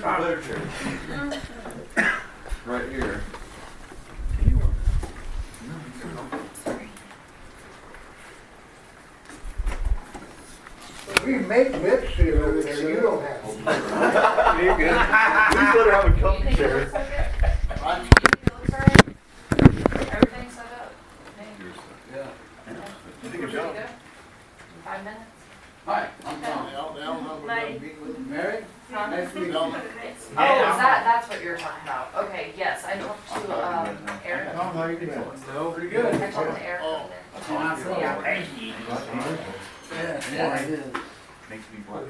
the better chair. Right here. We make lips here over there, you don't have to. You're good. We better have a comfy chair. Everything's set up. Yeah. You think ready it's to go? 5 minutes? Hi, I'm Tom. Mary? Nice to meet you. Oh, that's what you're talking about. Okay, yes, I talked to, Eric. Tom, how you doing? Pretty good. I talked to Eric over there. Yeah, I did. Makes me black.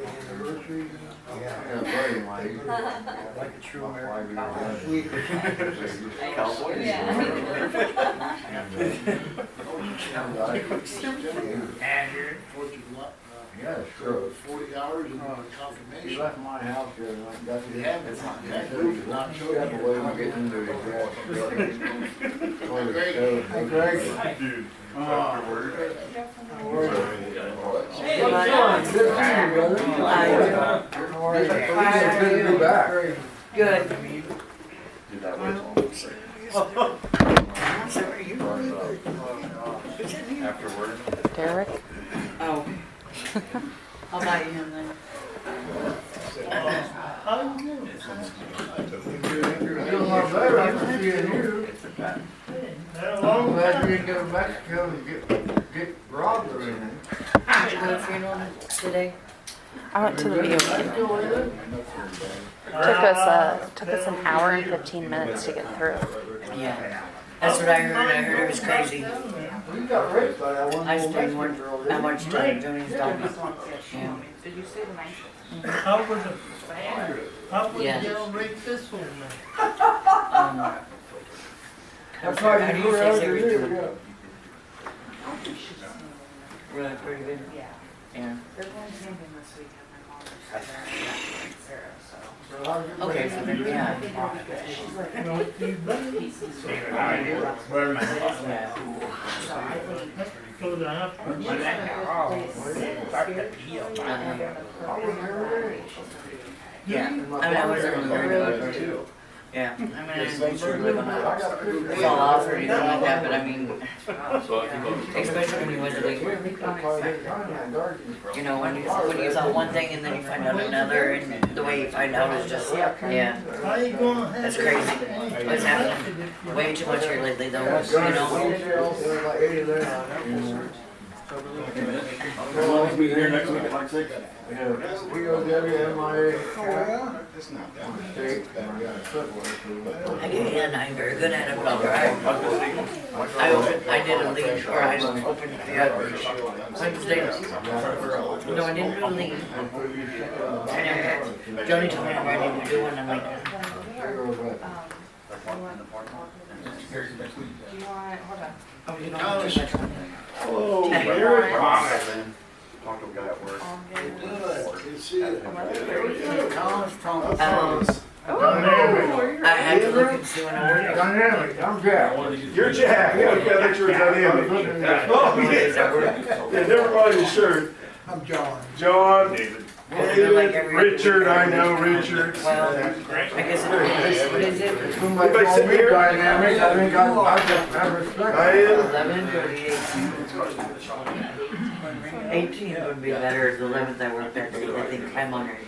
Yeah. Like a true American. Cowboy? Yeah, sure. 40 hours and He confirmation. left my house here and I got to Yeah, it's not that good. Not sure. Got away from getting into his gas. Greg. Hey, Greg. Dude. Afterward. Hey, Good to see you, brother. How are you? Good to be back. Good. Dude, that was afterward. Derek? Oh. I'll buy you him then. Feeling a lot better after seeing you. I'm glad you didn't go to Mexico and get robbed or anything. Did you go to the funeral today? I went to the VOQ. Took us an hour and 15 minutes to get through. Yeah. That's what I heard. I heard it was crazy. You got raped by that one I little stayed Mexican more, girl, I didn't watched Joni's dog. Yeah. Did you say the 9th? How was it? How was Yeah. y'all rate this one, man? That's why How do you you grew say out Sarah's here, doing? yeah. Really pretty good. Yeah. Yeah. They're going camping this weekend. My mom is there. Sarah, so. Okay, so then, yeah. She's like, No, you better pieces. go to the hospital. Yeah. I mean, I wasn't really worried about her too. Yeah. I mean, I didn't think she was really gonna fall off or anything like that, but I mean, especially when you went to the, you know, when you thought one thing and then you find out another, and the way you find out is just, yeah, How you gonna have that's crazy. What's happening? Way too much here lately, though, you know? Well, we'll be here next week at like 6. Yeah, we go WMIA. Again, I'm very good at it, but I'll try. I did a lead, or I opened the Wednesday. No, I didn't do a lead. I never had. Joni told me I needed to do one, I'm like, Do you want, hold on. oh, you don't have too much on there. Hello, Hey. Larry. Talk to a guy at work. Good. Good to see you. I had to look and see when I worked. Dynamic, I'm Jack. You're Jack. Yeah, I thought you were dynamic. Oh, yeah, never mind your shirt. I'm John. John, David, Richard, I know Richard. Well, I guess it is. What is it? Somebody called me dynamic, I think I respect I it. am. 18 would be better. The 11th I worked there. I think I'm on there.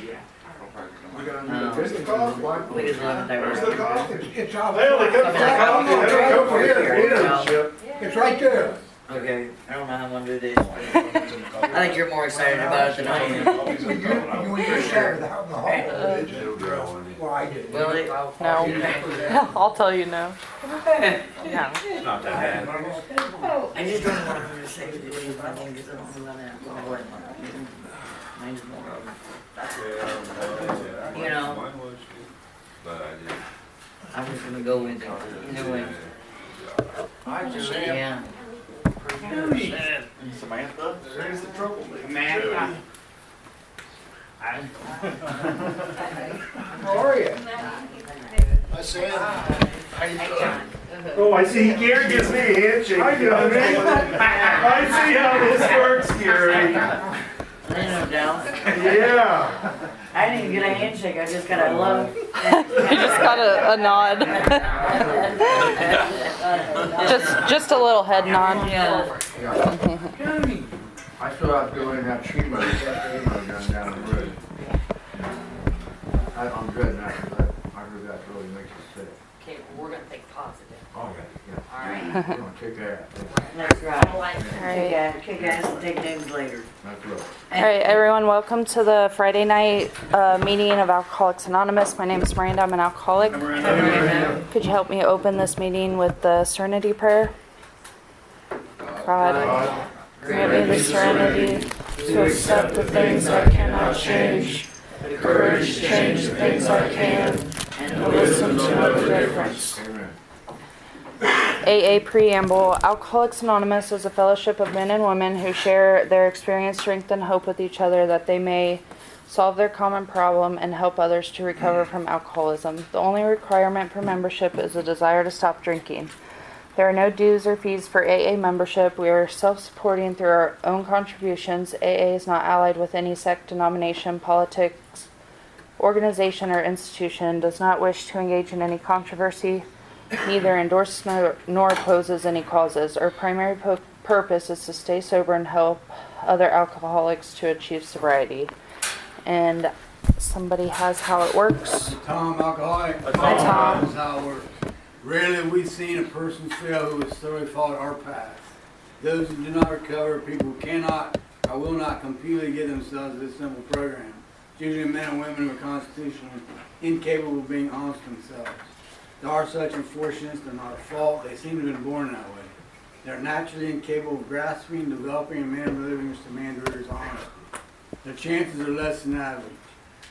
We got a business call? I think it's 11th I worked there. It's out. They only come for coffee, they don't come for leadership. It's right there. Okay, I don't know how I'm gonna do this. I think you're more excited about it than I am. You shared the whole. Well, I did. Well, No. I'll tell you no. No. Not that bad. I just don't want her to say the leave my thing because I don't know that. Mine's more of, you know, I'm just gonna go with it. Anyway, yeah. Samantha, there's the trouble. How are you? Hi, Sam. Oh, I see Gary gives me a handshake. I know, man. I see how this works, Gary. I didn't know down. Yeah. I didn't even get a handshake, I just got a hello. You just got a nod. Just a little head nod. Yeah. I still have to go in and have chemo done down the road. I'm good now, 'cause I heard that really makes you sick. Okay, well, we're gonna think positive. Oh, yeah. Alright. We're gonna kick ass. That's right. Alright. Kick ass and take names later. That's right. Alright, everyone, welcome to the Friday night meeting of Alcoholics Anonymous. My name is Miranda, I'm an alcoholic. Could you help me open this meeting with the serenity prayer? God, grant me the serenity to accept the things I cannot change, the courage to change the things I can, and to listen to know the difference. Amen. AA Preamble. Alcoholics Anonymous is a fellowship of men and women who share their experience, strength, and hope with each other that they may solve their common problem and help others to recover from alcoholism. The only requirement for membership is a desire to stop drinking. There are no dues or fees for AA membership. We are self-supporting through our own contributions. AA is not allied with any sect, denomination, politics, organization, or institution, does not wish to engage in any controversy, neither endorses nor opposes any causes. Our primary purpose is to stay sober and help other alcoholics to achieve sobriety. And somebody has how it works. Tom, alcoholic. Hi, Tom. This is how it works. Rarely have we seen a person fail who has thoroughly followed our path. Those who do not recover, people who cannot or will not completely get themselves to this simple program. It's usually men and women who are constitutionally incapable of being honest themselves. There are such unfortunates, they're not a fault, they seem to have been born that way. They're naturally incapable of grasping, developing, and manner of living which demands rigorous honesty. Their chances are less than average.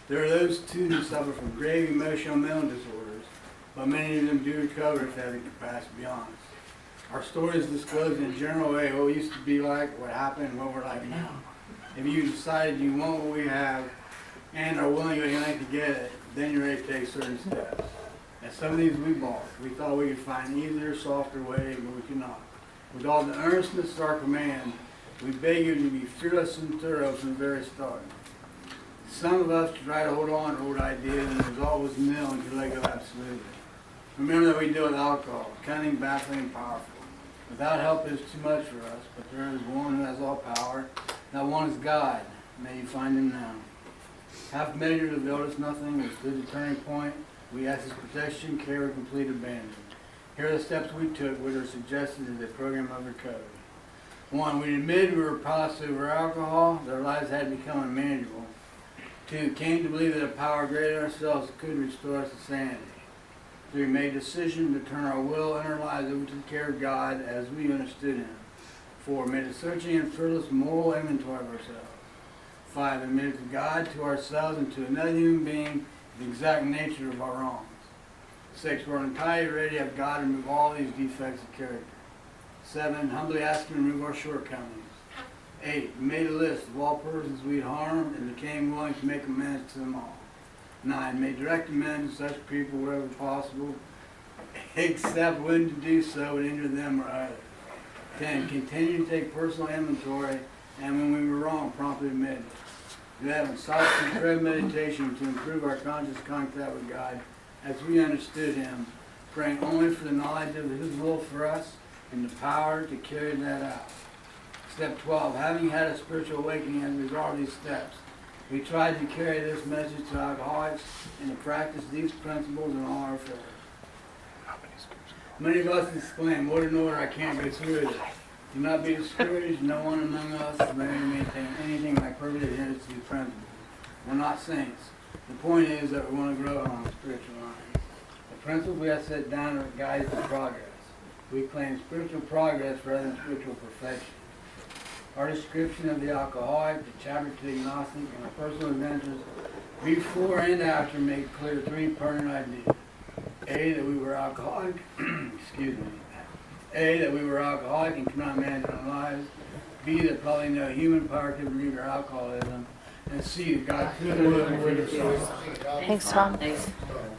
There are those too who suffer from grave emotional mental disorders, but many of them do recover if they have the capacity to be honest. Our stories disclose in a general way what we used to be like, what happened, and what we're like now. If you decided you want what we have and are willing to go anything to get it, then you're ready to take certain steps. And some of these we balked. We thought we could find easier, softer way, but we could not. With all the earnestness of our command, we beg you to be fearless and thorough from the very start. Some of us try to hold on to old ideas, and the result was nil until they go absolutely. Remember that we deal with alcohol, cunning, baffling, and powerful. Without help is too much for us, but there is one who has all power. That one is God. May you find him now. Half measure availed us nothing. We stood the turning point. We asked his protection, care, and complete abandonment. Here are the steps we took, which are suggested as a program of recovery. 1, we admitted we were powerless over alcohol, that our lives had become unmanageable. 2, came to believe that a power greater than ourselves could restore us to sanity. 3, made a decision to turn our will and our lives over to the care of God as we understood him. 4, made a searching and fearless moral inventory of ourselves. 5, admitted to God, to ourselves, and to another human being the exact nature of our wrongs. 6, we're entirely ready to have God remove all these defects of character. 7, humbly ask him to remove our shortcomings. 8, we made a list of all persons we had harmed and became willing to make amends to them all. 9, made direct amends to such people wherever possible, except when to do so would injure them or others. 10, continue to take personal inventory, and when we were wrong, promptly admit it. 11, sought through prayer and meditation to improve our conscious contact with God as we understood him, praying only for the knowledge of his will for us and the power to carry that out. Step 12, having had a spiritual awakening as a result of these steps, we tried to carry this message to alcoholics and to practice these principles in all our affairs. Many of us exclaim, what an order, I can't go through it. Do not be discouraged, no one among us is ready to maintain anything like perfect adherence to these principles. We're not saints. The point is that we want to grow on the spiritual line. The principles we have set down are guides to progress. We claim spiritual progress rather than spiritual perfection. Our description of the alcoholic, the chapter to the agnostic, and our personal adventures before and after make clear 3 pertinent ideas. A, that we were alcoholic, excuse me. A, that we were alcoholic and could not manage our lives. B, that probably no human power could relieve our alcoholism. And C, that God could live and rid us all. Thanks, Tom. Thanks.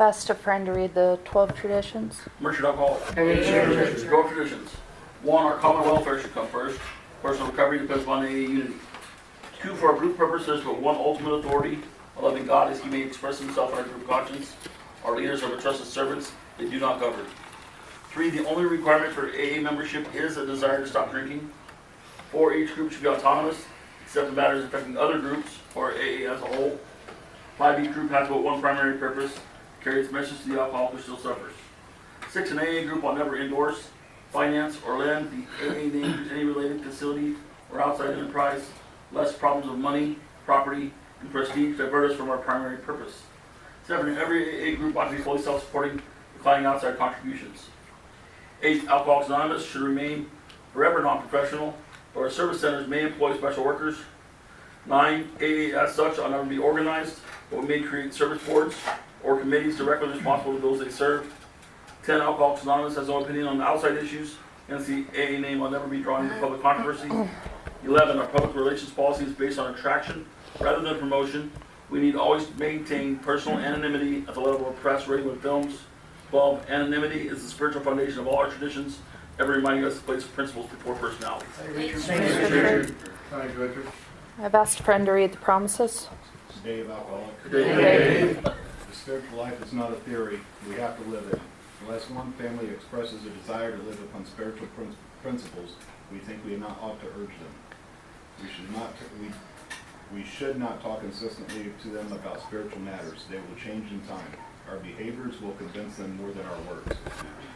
Asked a friend to read the 12 traditions. Merchant alcoholic. Traditions. Go traditions. 1, our common welfare should come first. Personal recovery depends upon AA unity. 2, for our group purposes, but one ultimate authority. A loving God, as he may express himself in our group conscience, our leaders are the trusted servants they do not cover. 3, the only requirement for AA membership is a desire to stop drinking. 4, each group should be autonomous, except in matters affecting other groups or AA as a whole. 5, each group has but one primary purpose, carry its message to the alcoholic who still suffers. 6, an AA group will never endorse, finance, or lend the AA name to any related facility or outside enterprise, lest problems of money, property, and prestige divert us from our primary purpose. 7, every AA group ought to be fully self-supporting, declining outside contributions. 8, Alcoholics Anonymous should remain forever non-professional, but our service centers may employ special workers. 9, AA as such ought never be organized, but we may create service boards or committees directly responsible to those they serve. 10, Alcoholics Anonymous has no opinion on outside issues, hence the AA name will never be drawn into public controversy. 11, our public relations policy is based on attraction rather than promotion. We need always maintain personal anonymity at the level of press, radio, and films. 12, anonymity is the spiritual foundation of all our traditions, ever reminding us to place principles before personalities. Thanks, Richard. Thanks, Richard. I've asked a friend to read the promises. Day of Alcoholics. Dave. The spiritual life is not a theory. We have to live it. Unless one family expresses a desire to live upon spiritual principles, we think we not ought to urge them. We should not talk consistently to them about spiritual matters. They will change in time. Our behaviors will convince them more than our words.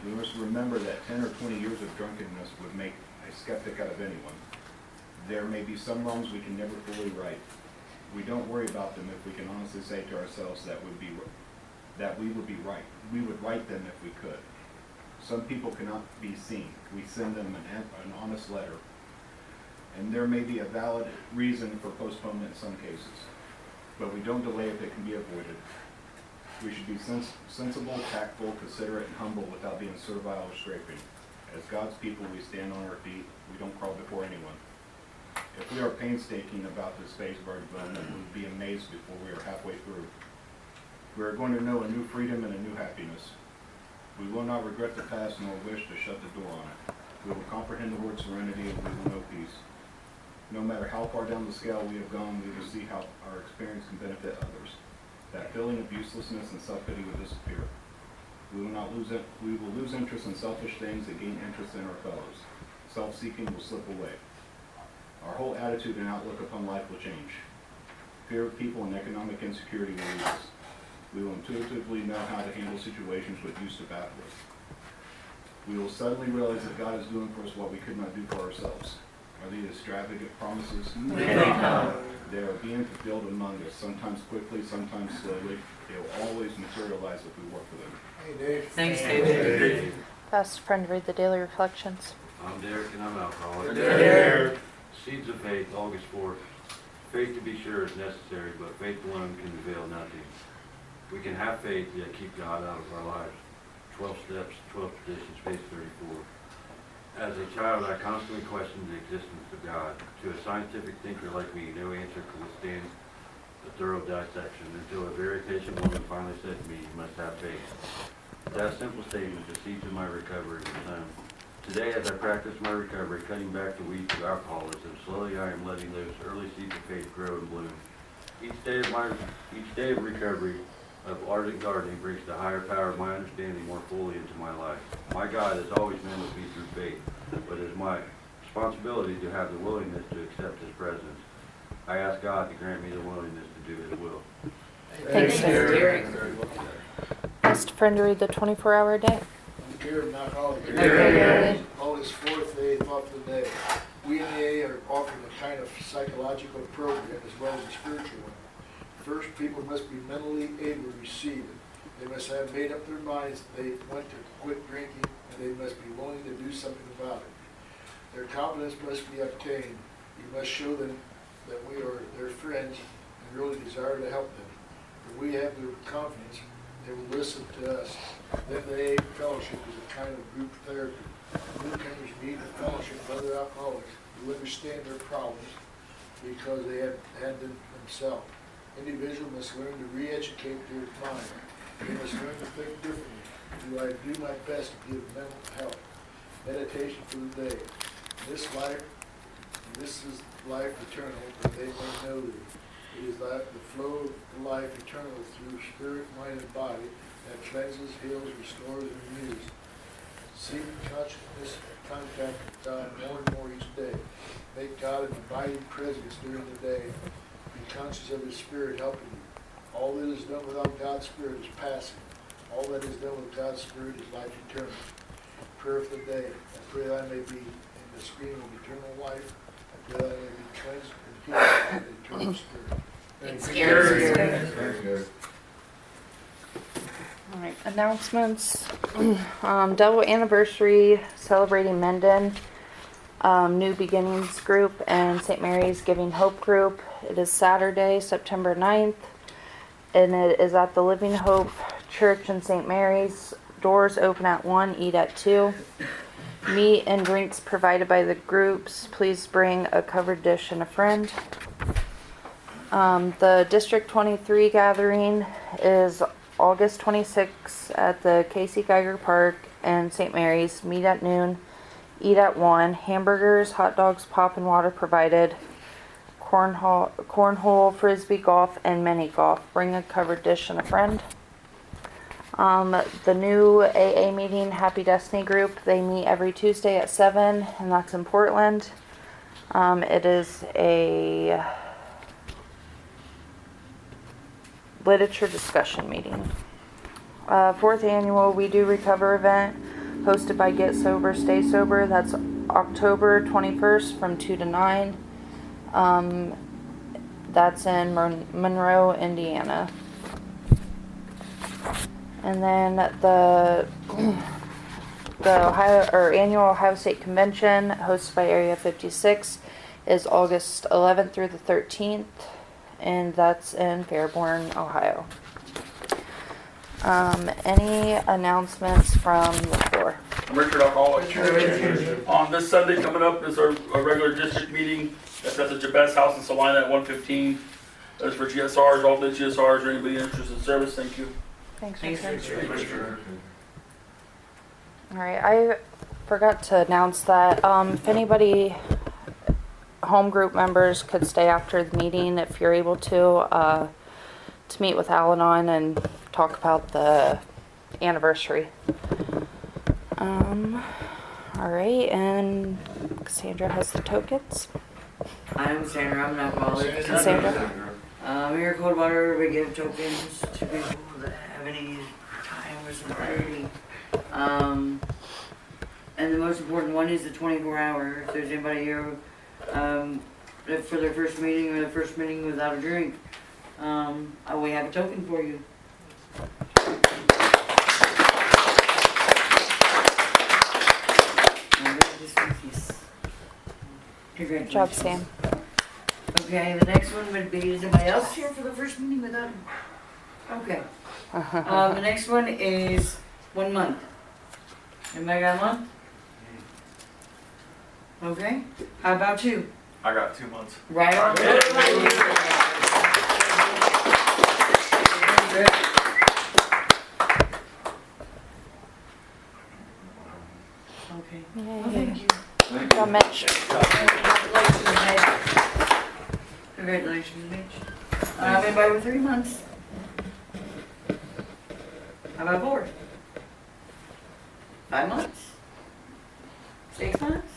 We must remember that 10 or 20 years of drunkenness would make a skeptic out of anyone. There may be some wrongs we can never fully right. We don't worry about them if we can honestly say to ourselves that we would be right. We would right them if we could. Some people cannot be seen. We send them an honest letter, and there may be a valid reason for postponement in some cases, but we don't delay if it can be avoided. We should be sensible, tactful, considerate, and humble without being servile or scraping. As God's people, we stand on our feet. We don't crawl before anyone. If we are painstaking about this phase of our development, we would be amazed before we are halfway through. We are going to know a new freedom and a new happiness. We will not regret the past nor wish to shut the door on it. We will comprehend the word serenity and we will know peace. No matter how far down the scale we have gone, we will see how our experience can benefit others. That feeling of uselessness and self-pity will disappear. We will lose interest in selfish things and gain interest in our fellows. Self-seeking will slip away. Our whole attitude and outlook upon life will change. Fear of people and economic insecurity will leave us. We will intuitively know how to handle situations which used to baffle us. We will suddenly realize that God is doing for us what we could not do for ourselves. Are these extravagant promises? They are being fulfilled among us, sometimes quickly, sometimes slowly. They will always materialize if we work for them. Hey, Dave. Thanks, David. I've asked a friend to read the daily reflections. I'm Derek and I'm alcoholic. Derek. Seeds of Faith, August 4th. Faith to be sure is necessary, but faith alone can avail nothing. We can have faith, yet keep God out of our lives. 12 steps, 12 traditions, page 34. As a child, I constantly questioned the existence of God. To a scientific thinker like me, no answer could withstand a thorough dissection, until a very patient woman finally said to me, "You must have faith." That simple statement, the seeds of my recovery were sown. Today, as I practice my recovery, cutting back the weeds of alcoholism, slowly I am letting those early seeds of faith grow and bloom. Each day of recovery, of ardent gardening, brings the higher power of my understanding more fully into my life. My God has always been with me through faith, but it is my responsibility to have the willingness to accept His presence. I ask God to grant me the willingness to do His will. Thanks, Derek. Asked a friend to read the 24-hour day. I'm Jared, not Holly. Derek. August 4th, day, thought of the day. We in the AA are offering a kind of psychological program as well as a spiritual one. First, people must be mentally able to receive it. They must have made up their minds that they want to quit drinking, and they must be willing to do something about it. Their confidence must be obtained. We must show them that we are their friends and really desire to help them. If we have their confidence, they will listen to us. Then the AA fellowship is a kind of group therapy. Newcomers meet in fellowship with other alcoholics who understand their problems because they have had them themselves. Individuals must learn to re-educate their mind. They must learn to think differently. Do I do my best to give mental health? Meditation for the day. This is life eternal, that they may know thee. It is that the flow of life eternal through spirit, mind, and body that cleanses, heals, restores, and renews. Seek consciousness contact with God more and more each day. Make God an abiding presence during the day. Be conscious of His Spirit helping you. All that is done without God's Spirit is passing. All that is done with God's Spirit is life eternal. Prayer for the day. I pray that I may be in the stream of eternal life. I pray that I may be cleansed and healed by the eternal Spirit. It's Thank you. scary. Very good. All right, announcements. Double anniversary celebrating Menden, New Beginnings group, and St. Mary's Giving Hope group. It is Saturday, September 9th, and it is at the Living Hope Church in St. Mary's. Doors open at 1, eat at 2. Meat and drinks provided by the groups. Please bring a covered dish and a friend. The District 23 gathering is August 26th at the Casey Geiger Park and St. Mary's. Meet at noon, eat at 1. Hamburgers, hot dogs, pop and water provided. Cornhole, frisbee golf, and mini golf. Bring a covered dish and a friend. The new AA meeting, Happy Destiny Group, they meet every Tuesday at 7, and that's in Portland. It is a literature discussion meeting. 4th annual We Do Recover event hosted by Get Sober, Stay Sober. That's October 21st from 2 to 9. That's in Monroe, Indiana. And then the annual Ohio State Convention hosted by Area 56 is August 11th through the 13th. And that's in Fairborn, Ohio. Any announcements from the floor? I'm Richard Alcoholic. On this Sunday coming up is our regular district meeting. That's at the Jabez House in Salina at 1:15. That's for GSRs, all the GSRs, or anybody interested in service. Thank you. Thanks, Thanks, Richard. Richard. All right, I forgot to announce that. If anybody, home group members, could stay after the meeting if you're able to meet with Alanon and talk about the anniversary. All right, and Cassandra has the tokens. I'm Sandra, I'm an alcoholic. Cassandra. Here at Coldwater, we give tokens to people that have any time or something. And the most important one is the 24-hour. If there's anybody here for their first meeting or the first meeting without a drink, we have a token for you. Good job, Sam. Okay, the next one would be, is anybody else here for the first meeting without? Okay. The next one is 1 month. Anybody got a month? Okay. How about you? I got 2 months. Right on. Okay. Well, thank you. Good job, Mitch. Congratulations, Mitch. Anybody with 3 months? How about 4? 5 months? 6 months?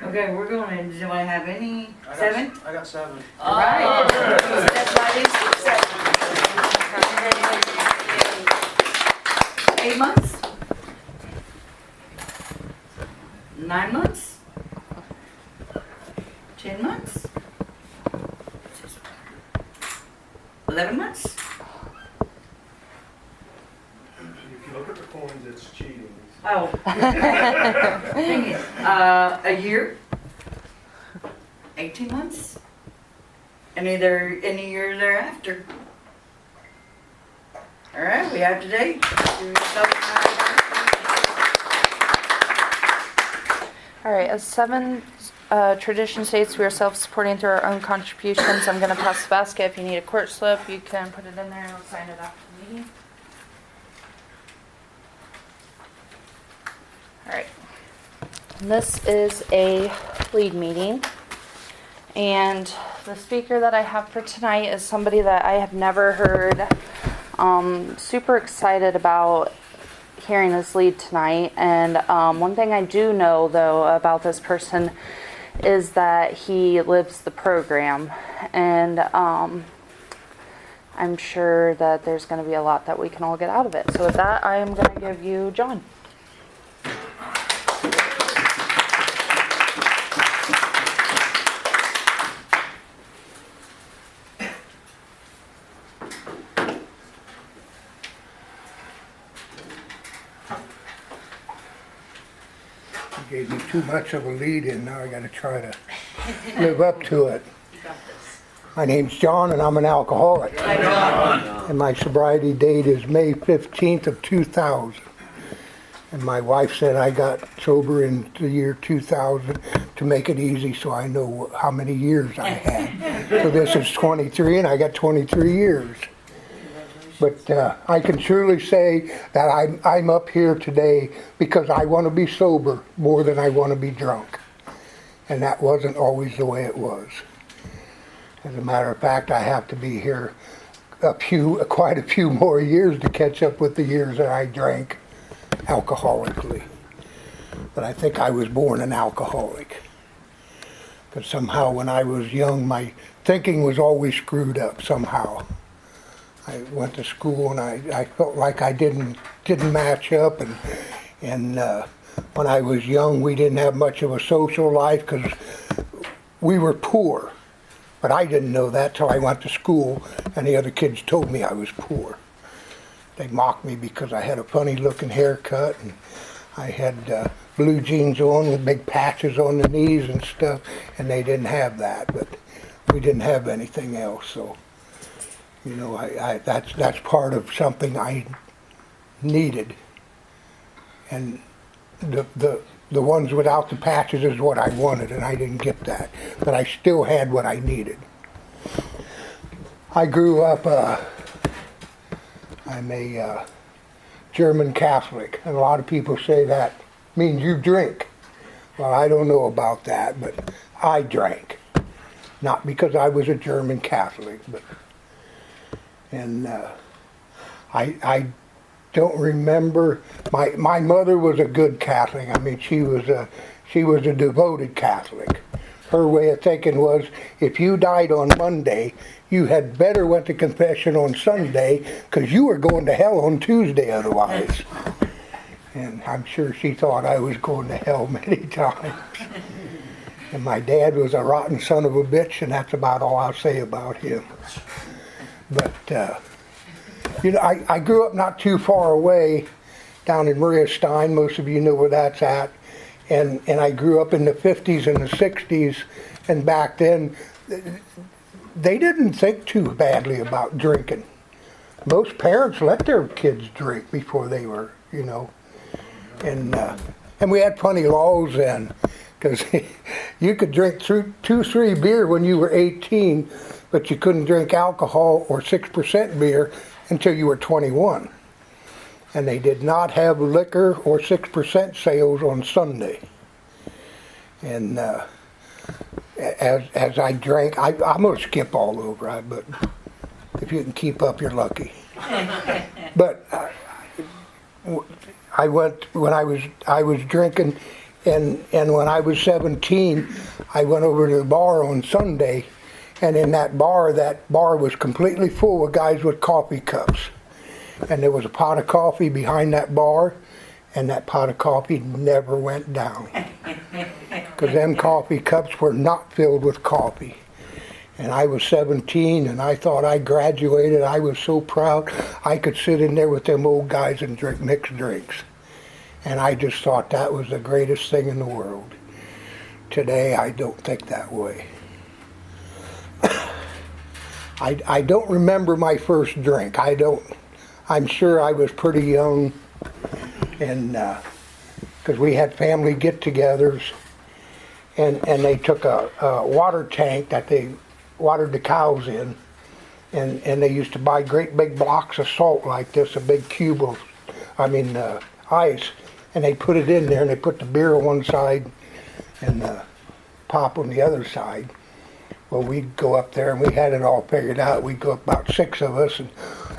Okay, we're going in. Does anyone have any? 7? I got 7. All right. Step right into 7. 8 months? 9 months? 10 months? 11 months? If you look at the coins, it's cheating. Oh. Thing is, a year? 18 months? Any year thereafter? All right, we have today. All right, as 7 tradition states, we are self-supporting through our own contributions. I'm going to pass the basket. If you need a court slip, you can put it in there and I'll sign it after the meeting. All right. This is a lead meeting, and The speaker that I have for tonight is somebody that I have never heard. Super excited about hearing his lead tonight. And one thing I do know, though, about this person is that he lives the program. And I'm sure that there's going to be a lot that we can all get out of it. So with that, I am going to give you John. You gave me too much of a lead in, now I gotta try to live up to it. My name's John and I'm an alcoholic. Hi, John. And my sobriety date is May 15th of 2000. And my wife said I got sober in the year 2000 to make it easy so I know how many years I had. So this is 23 and I got 23 years. But I can surely say that I'm up here today because I want to be sober more than I want to be drunk. And that wasn't always the way it was. As a matter of fact, I have to be here quite a few more years to catch up with the years that I drank alcoholically. But I think I was born an alcoholic. Because somehow when I was young, my thinking was always screwed up somehow. I went to school and I felt like I didn't match up, and when I was young we didn't have much of a social life because we were poor. But I didn't know that till I went to school and the other kids told me I was poor. They mocked me because I had a funny looking haircut and I had blue jeans on with big patches on the knees and stuff, and they didn't have that, but we didn't have anything else. So you know, that's part of something I needed, and the ones without the patches is what I wanted, and I didn't get that, but I still had what I needed. I grew up. I'm a German Catholic, and a lot of people say that means you drink. Well, I don't know about that, but I drank, not because I was a German Catholic, but. And I don't remember. My mother was a good Catholic. I mean, she was a devoted Catholic. Her way of thinking was, if you died on Monday, you had better went to confession on Sunday, because you were going to hell on Tuesday otherwise. And I'm sure she thought I was going to hell many times. And my dad was a rotten son of a bitch, and that's about all I'll say about him. But, you know, I grew up not too far away down in Maria Stein. Most of you know where that's at. And I grew up in the 50s and the 60s. And back then, they didn't think too badly about drinking. Most parents let their kids drink before they were, you know. And we had funny laws then. Because you could drink 2-3 beer when you were 18, but you couldn't drink alcohol or 6% beer until you were 21. And they did not have liquor or 6% sales on Sunday. And as I drank, I'm going to skip all over, but if you can keep up, you're lucky. But I went when I was drinking. And when I was 17, I went over to the bar on Sunday, and in that bar was completely full of guys with coffee cups. And there was a pot of coffee behind that bar, and that pot of coffee never went down. Because them coffee cups were not filled with coffee. And I was 17, and I thought I graduated. I was so proud I could sit in there with them old guys and drink mixed drinks. And I just thought that was the greatest thing in the world. Today, I don't think that way. I don't remember my first drink. I'm sure I was pretty young, and because we had family get-togethers, and they took a water tank that they watered the cows in, and they used to buy great big blocks of salt like this, a big cube of, ice. And they put it in there, and they put the beer on one side and the pop on the other side. Well, we'd go up there and we had it all figured out. We'd go up about 6 of us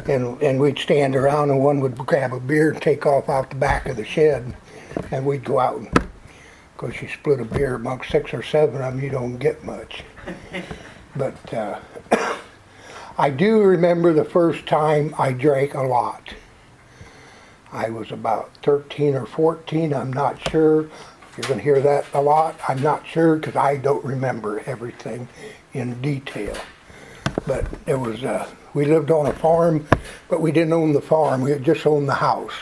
and we'd stand around and one would grab a beer and take off out the back of the shed. And we'd go out and, of course, you split a beer amongst 6 or 7 of them, you don't get much. But I do remember the first time I drank a lot. I was about 13 or 14, I'm not sure. You're going to hear that a lot. I'm not sure because I don't remember everything in detail. But it was, we lived on a farm, but we didn't own the farm, we just owned the house.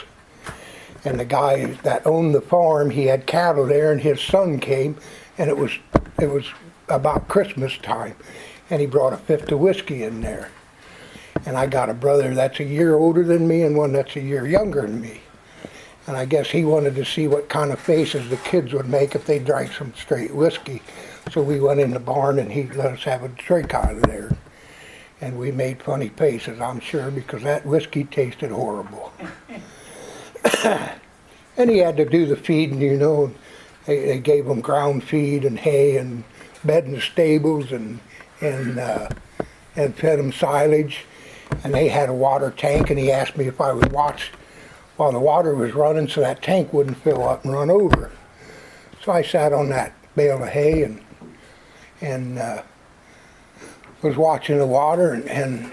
And the guy that owned the farm, he had cattle there, and his son came, and it was about Christmas time, and he brought a 5th of whiskey in there. And I got a brother that's a year older than me and one that's a year younger than me. And I guess he wanted to see what kind of faces the kids would make if they drank some straight whiskey. So we went in the barn and he let us have a drink out of there. And we made funny faces, I'm sure, because that whiskey tasted horrible. And he had to do the feeding, you know. They gave him ground feed and hay and bed in the stables and fed him silage. And they had a water tank, and he asked me if I would watch while the water was running so that tank wouldn't fill up and run over. So I sat on that bale of hay and was watching the water, and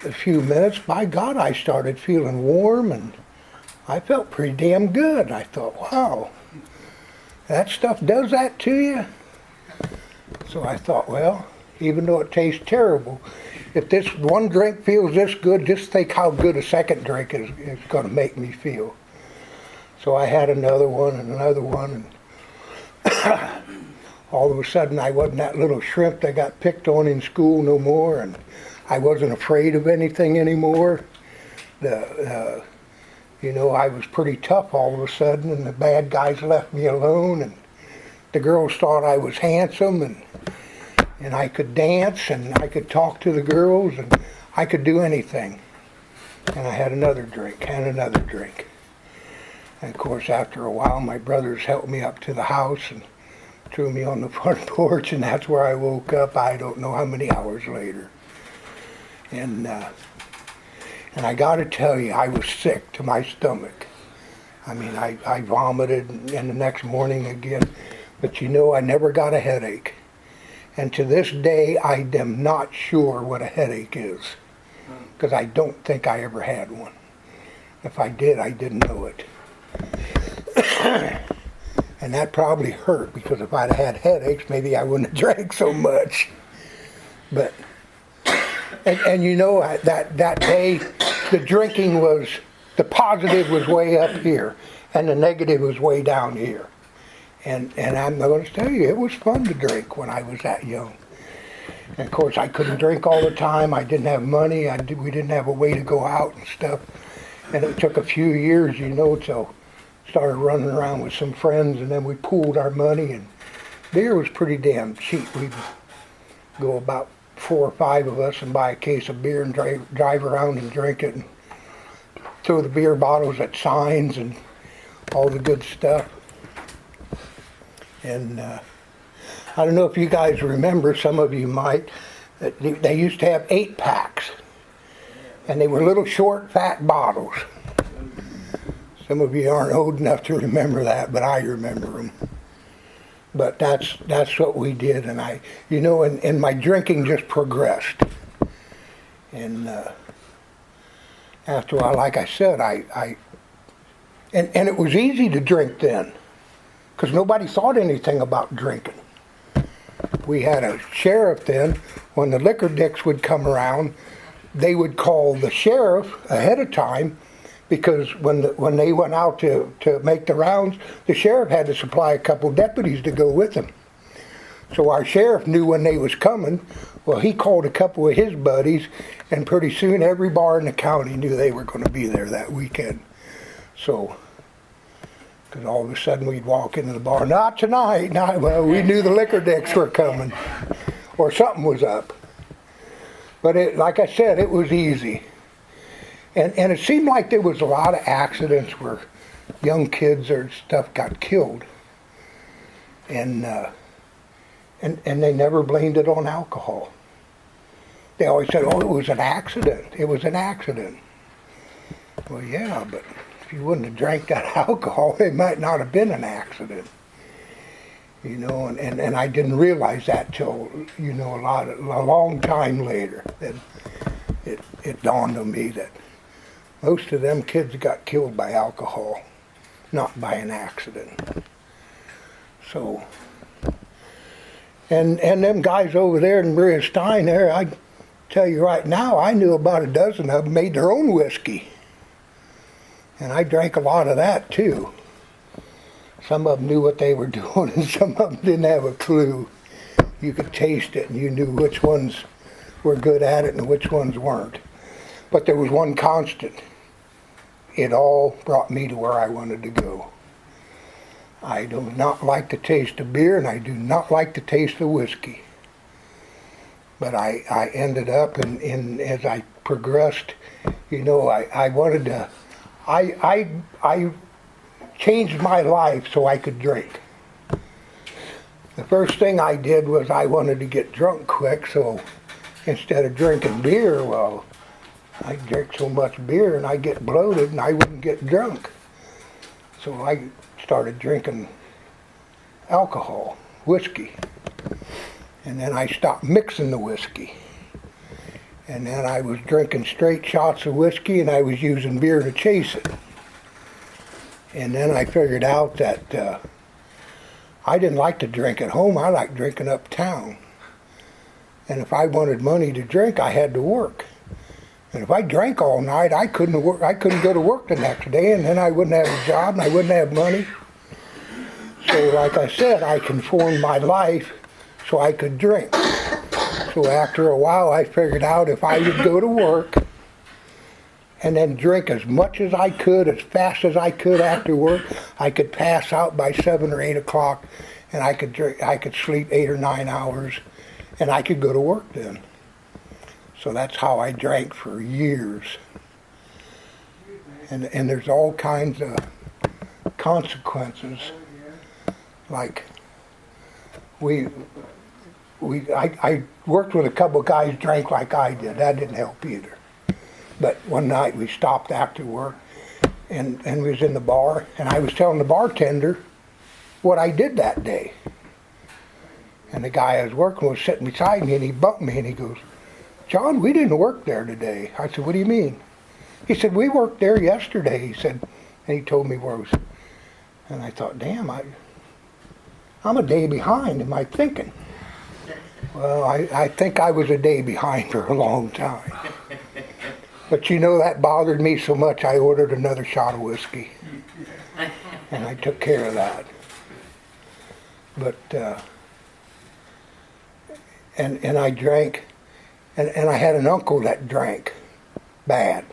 a few minutes, by God, I started feeling warm, and I felt pretty damn good. I thought, wow, that stuff does that to you? So I thought, well, even though it tastes terrible, if this one drink feels this good, just think how good a second drink is going to make me feel. So I had another one, and all of a sudden I wasn't that little shrimp that got picked on in school no more, and I wasn't afraid of anything anymore. You know, I was pretty tough all of a sudden, and the bad guys left me alone, and the girls thought I was handsome, and I could dance, and I could talk to the girls, and I could do anything. And I had another drink, and another drink. And of course, after a while, my brothers helped me up to the house and threw me on the front porch, and that's where I woke up, I don't know how many hours later. And I gotta tell you, I was sick to my stomach. I mean, I vomited, and the next morning again, but you know, I never got a headache. And to this day, I am not sure what a headache is, because I don't think I ever had one. If I did, I didn't know it. And that probably hurt, because if I'd had headaches, maybe I wouldn't have drank so much. But, and you know, that day, the drinking was, the positive was way up here, and the negative was way down here. And I'm going to tell you, it was fun to drink when I was that young. And of course, I couldn't drink all the time. I didn't have money. We didn't have a way to go out and stuff. And it took a few years, you know, till started running around with some friends, and then we pooled our money. And beer was pretty damn cheap. We'd go about 4 or 5 of us and buy a case of beer and drive around and drink it, and throw the beer bottles at signs and all the good stuff. And I don't know if you guys remember, some of you might, that they used to have 8-packs. And they were little short, fat bottles. Some of you aren't old enough to remember that, but I remember them. But that's what we did, and I, you know, and my drinking just progressed. And after a while, like I said, and it was easy to drink then, because nobody thought anything about drinking. We had a sheriff then. When the liquor dicks would come around, they would call the sheriff ahead of time, because when they went out to make the rounds, the sheriff had to supply a couple deputies to go with them. So our sheriff knew when they was coming. Well, he called a couple of his buddies, and pretty soon every bar in the county knew they were going to be there that weekend. So, because all of a sudden we'd walk into the bar, not tonight, well, we knew the liquor dicks were coming, or something was up. But like I said, it was easy. And it seemed like there was a lot of accidents where young kids or stuff got killed. And And they never blamed it on alcohol. They always said, oh, it was an accident. It was an accident. Well, yeah, but if you wouldn't have drank that alcohol, it might not have been an accident. You know, and I didn't realize that till, you know, a long time later. That it dawned on me that most of them kids got killed by alcohol, not by an accident. So, and them guys over there in Maria Stein there, I tell you right now, I knew about a dozen of them made their own whiskey. And I drank a lot of that too. Some of them knew what they were doing and some of them didn't have a clue. You could taste it and you knew which ones were good at it and which ones weren't. But there was one constant. It all brought me to where I wanted to go. I do not like the taste of beer and I do not like the taste of whiskey. But I ended up, and as I progressed, you know, I wanted to, I changed my life so I could drink. The first thing I did was I wanted to get drunk quick, so instead of drinking beer, well, I drink so much beer and I get bloated and I wouldn't get drunk. So I started drinking alcohol, whiskey. And then I stopped mixing the whiskey. And then I was drinking straight shots of whiskey and I was using beer to chase it. And then I figured out that I didn't like to drink at home, I liked drinking uptown. And if I wanted money to drink, I had to work. And if I drank all night, I couldn't go to work the next day, and then I wouldn't have a job and I wouldn't have money. So like I said, I conformed my life so I could drink. So after a while, I figured out if I would go to work and then drink as much as I could, as fast as I could after work, I could pass out by 7 or 8 o'clock, and I could sleep 8 or 9 hours, and I could go to work then. So that's how I drank for years. And there's all kinds of consequences. Like I worked with a couple of guys drank like I did. That didn't help either. But one night we stopped after work and we was in the bar, and I was telling the bartender what I did that day. And the guy I was working with was sitting beside me, and he bumped me and he goes, "John, we didn't work there today." I said, "What do you mean?" He said, "We worked there yesterday." He said, and he told me where it was. And I thought, damn, I'm a day behind in my thinking. Well, I think I was a day behind for a long time. But you know, that bothered me so much, I ordered another shot of whiskey. And I took care of that. But, and I drank, and I had an uncle that drank bad.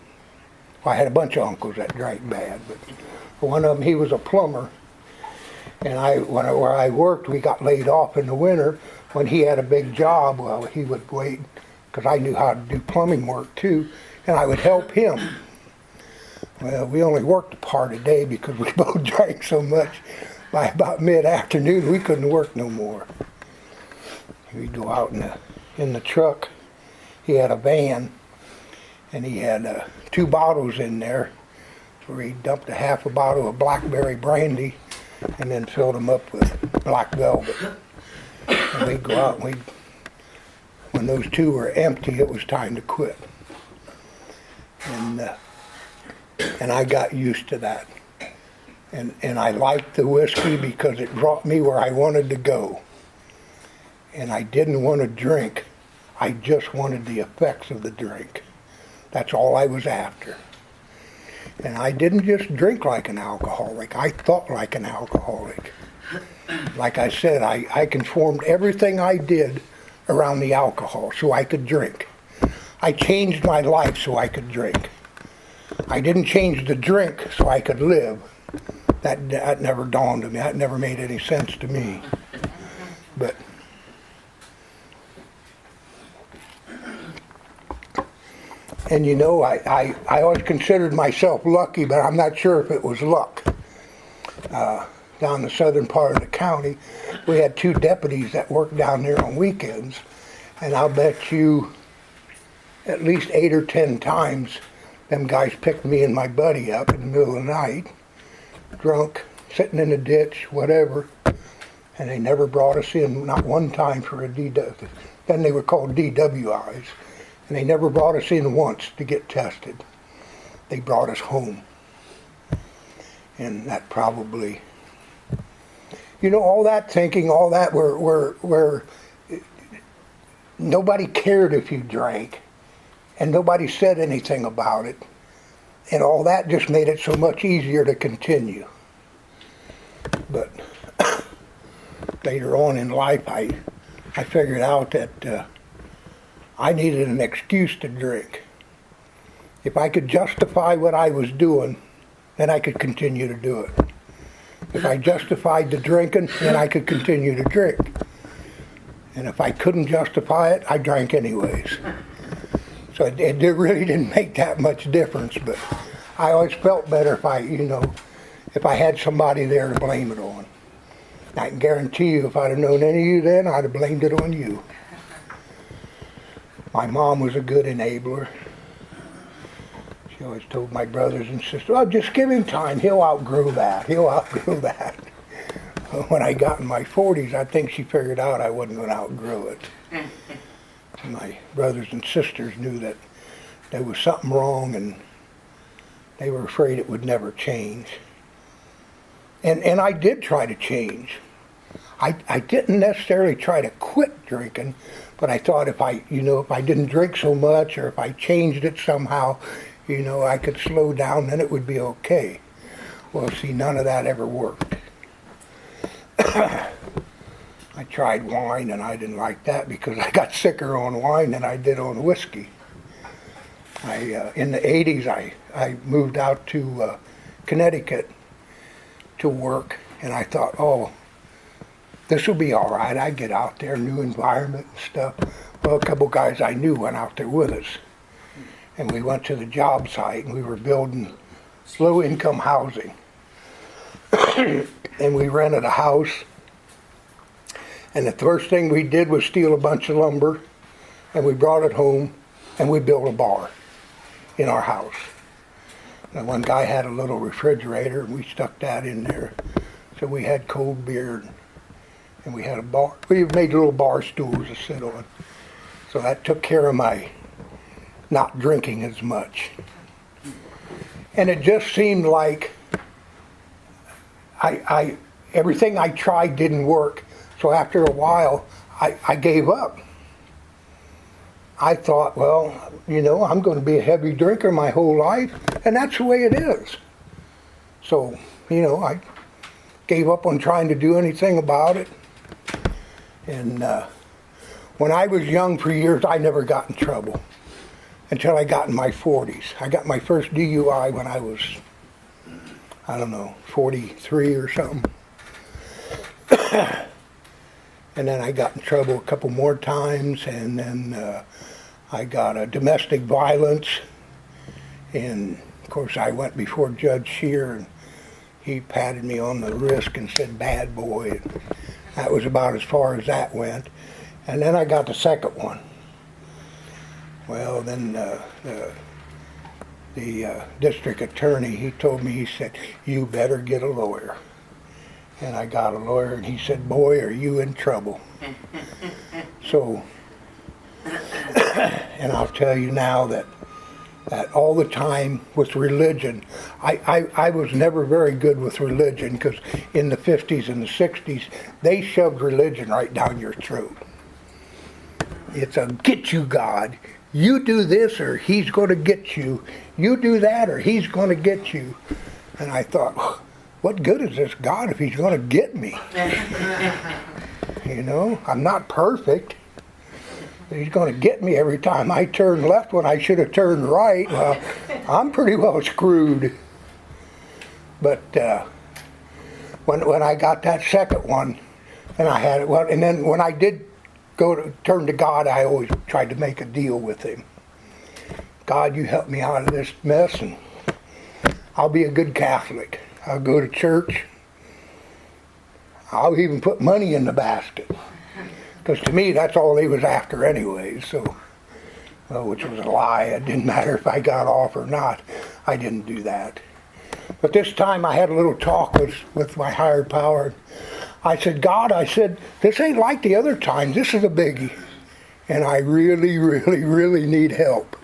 Well, I had a bunch of uncles that drank bad, but one of them, he was a plumber. And where I worked, we got laid off in the winter. When he had a big job, well, he would wait, because I knew how to do plumbing work too, and I would help him. Well, we only worked a part a day because we both drank so much. By about mid-afternoon, we couldn't work no more. We'd go out in the truck. He had a van, and he had 2 bottles in there, where he dumped a half a bottle of blackberry brandy and then filled them up with black velvet. And we'd go out and when those 2 were empty, it was time to quit. And I got used to that. And I liked the whiskey because it brought me where I wanted to go. And I didn't want to drink. I just wanted the effects of the drink. That's all I was after. And I didn't just drink like an alcoholic. I thought like an alcoholic. Like I said, I conformed everything I did around the alcohol so I could drink. I changed my life so I could drink. I didn't change the drink so I could live. That never dawned on me. That never made any sense to me. But and you know, I always considered myself lucky, but I'm not sure if it was luck. down the southern part of the county. We had 2 deputies that worked down there on weekends, and I'll bet you at least 8 or 10 times them guys picked me and my buddy up in the middle of the night, drunk, sitting in a ditch, whatever, and they never brought us in, not one time for a DW. Then they were called DWIs, and they never brought us in once to get tested. They brought us home. And that probably, all that thinking, all that, where nobody cared if you drank, and nobody said anything about it, and all that just made it so much easier to continue. But later on in life, I figured out that I needed an excuse to drink. If I could justify what I was doing, then I could continue to do it. If I justified the drinking, then I could continue to drink. And if I couldn't justify it, I drank anyways. So it really didn't make that much difference, but I always felt better if I had somebody there to blame it on. I can guarantee you, if I'd have known any of you then, I'd have blamed it on you. My mom was a good enabler. She always told my brothers and sisters, "Oh, just give him time. He'll outgrow that. He'll outgrow that." When I got in my 40s, I think she figured out I wasn't going to outgrow it. My brothers and sisters knew that there was something wrong, and they were afraid it would never change. And I did try to change. I didn't necessarily try to quit drinking, but I thought if I didn't drink so much, or if I changed it somehow, I could slow down, then it would be okay. Well, see, none of that ever worked. I tried wine, and I didn't like that because I got sicker on wine than I did on whiskey. In the 80s, I moved out to Connecticut to work, and I thought, oh, this will be all right. I get out there, new environment and stuff. Well, a couple guys I knew went out there with us, and we went to the job site, and we were building low-income housing. And we rented a house, and the first thing we did was steal a bunch of lumber, and we brought it home, and we built a bar in our house. And one guy had a little refrigerator, and we stuck that in there. So we had cold beer, and we had a bar. We made little bar stools to sit on. So that took care of my not drinking as much. And it just seemed like everything I tried didn't work. So after a while, I gave up. I thought, well, I'm going to be a heavy drinker my whole life, and that's the way it is. So, I gave up on trying to do anything about it. And when I was young for years, I never got in trouble until I got in my 40s. I got my first DUI when I was, 43 or something. And then I got in trouble a couple more times, and then I got a domestic violence, and of course I went before Judge Shear, and he patted me on the wrist and said, "Bad boy," and that was about as far as that went. And then I got the second one. Well, then the district attorney, he told me, he said, "You better get a lawyer." And I got a lawyer, and he said, "Boy, are you in trouble." So, and I'll tell you now that all the time with religion, I was never very good with religion, because in the 50s and the 60s, they shoved religion right down your throat. It's a get you God. You do this or he's going to get you. You do that or he's going to get you. And I thought, what good is this God if he's going to get me? I'm not perfect. He's going to get me every time I turn left when I should have turned right. Well, I'm pretty well screwed. But when I got that second one, and I had it, well, and then when I did go to turn to God, I always tried to make a deal with him. God, you help me out of this mess, and I'll be a good Catholic. I'll go to church, I'll even put money in the basket. Because to me, that's all they was after anyway, so, which was a lie. It didn't matter if I got off or not. I didn't do that. But this time I had a little talk with my higher power. I said, God, I said, this ain't like the other times. This is a biggie. And I really, really, really need help.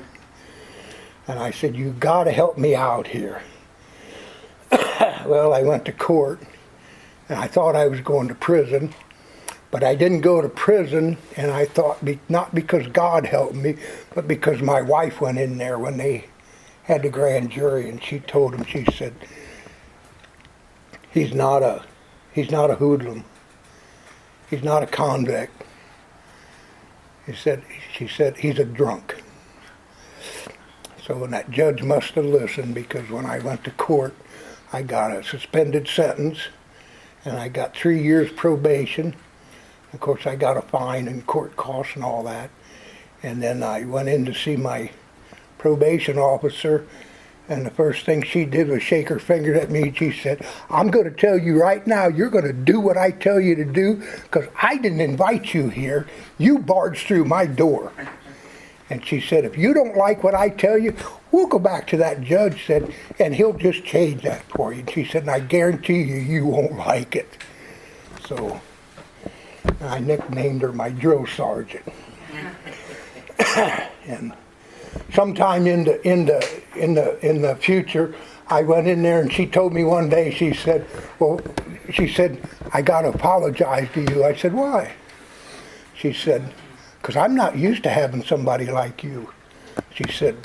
And I said, you got to help me out here. Well, I went to court, and I thought I was going to prison. But I didn't go to prison, and I thought, not because God helped me, but because my wife went in there when they had the grand jury, and she told him, she said, he's not a hoodlum. He's not a convict. She said, he's a drunk. So when that judge must have listened, because when I went to court, I got a suspended sentence, and I got 3 years probation. Of course, I got a fine and court costs and all that. And then I went in to see my probation officer, and the first thing she did was shake her finger at me. She said, I'm going to tell you right now, you're going to do what I tell you to do, because I didn't invite you here. You barged through my door. And she said, if you don't like what I tell you, we'll go back to that judge, said, and he'll just change that for you. And she said, and I guarantee you, you won't like it. So I nicknamed her my drill sergeant. And sometime in the future, I went in there and she told me one day, she said, I got to apologize to you. I said, why? She said, because I'm not used to having somebody like you. She said,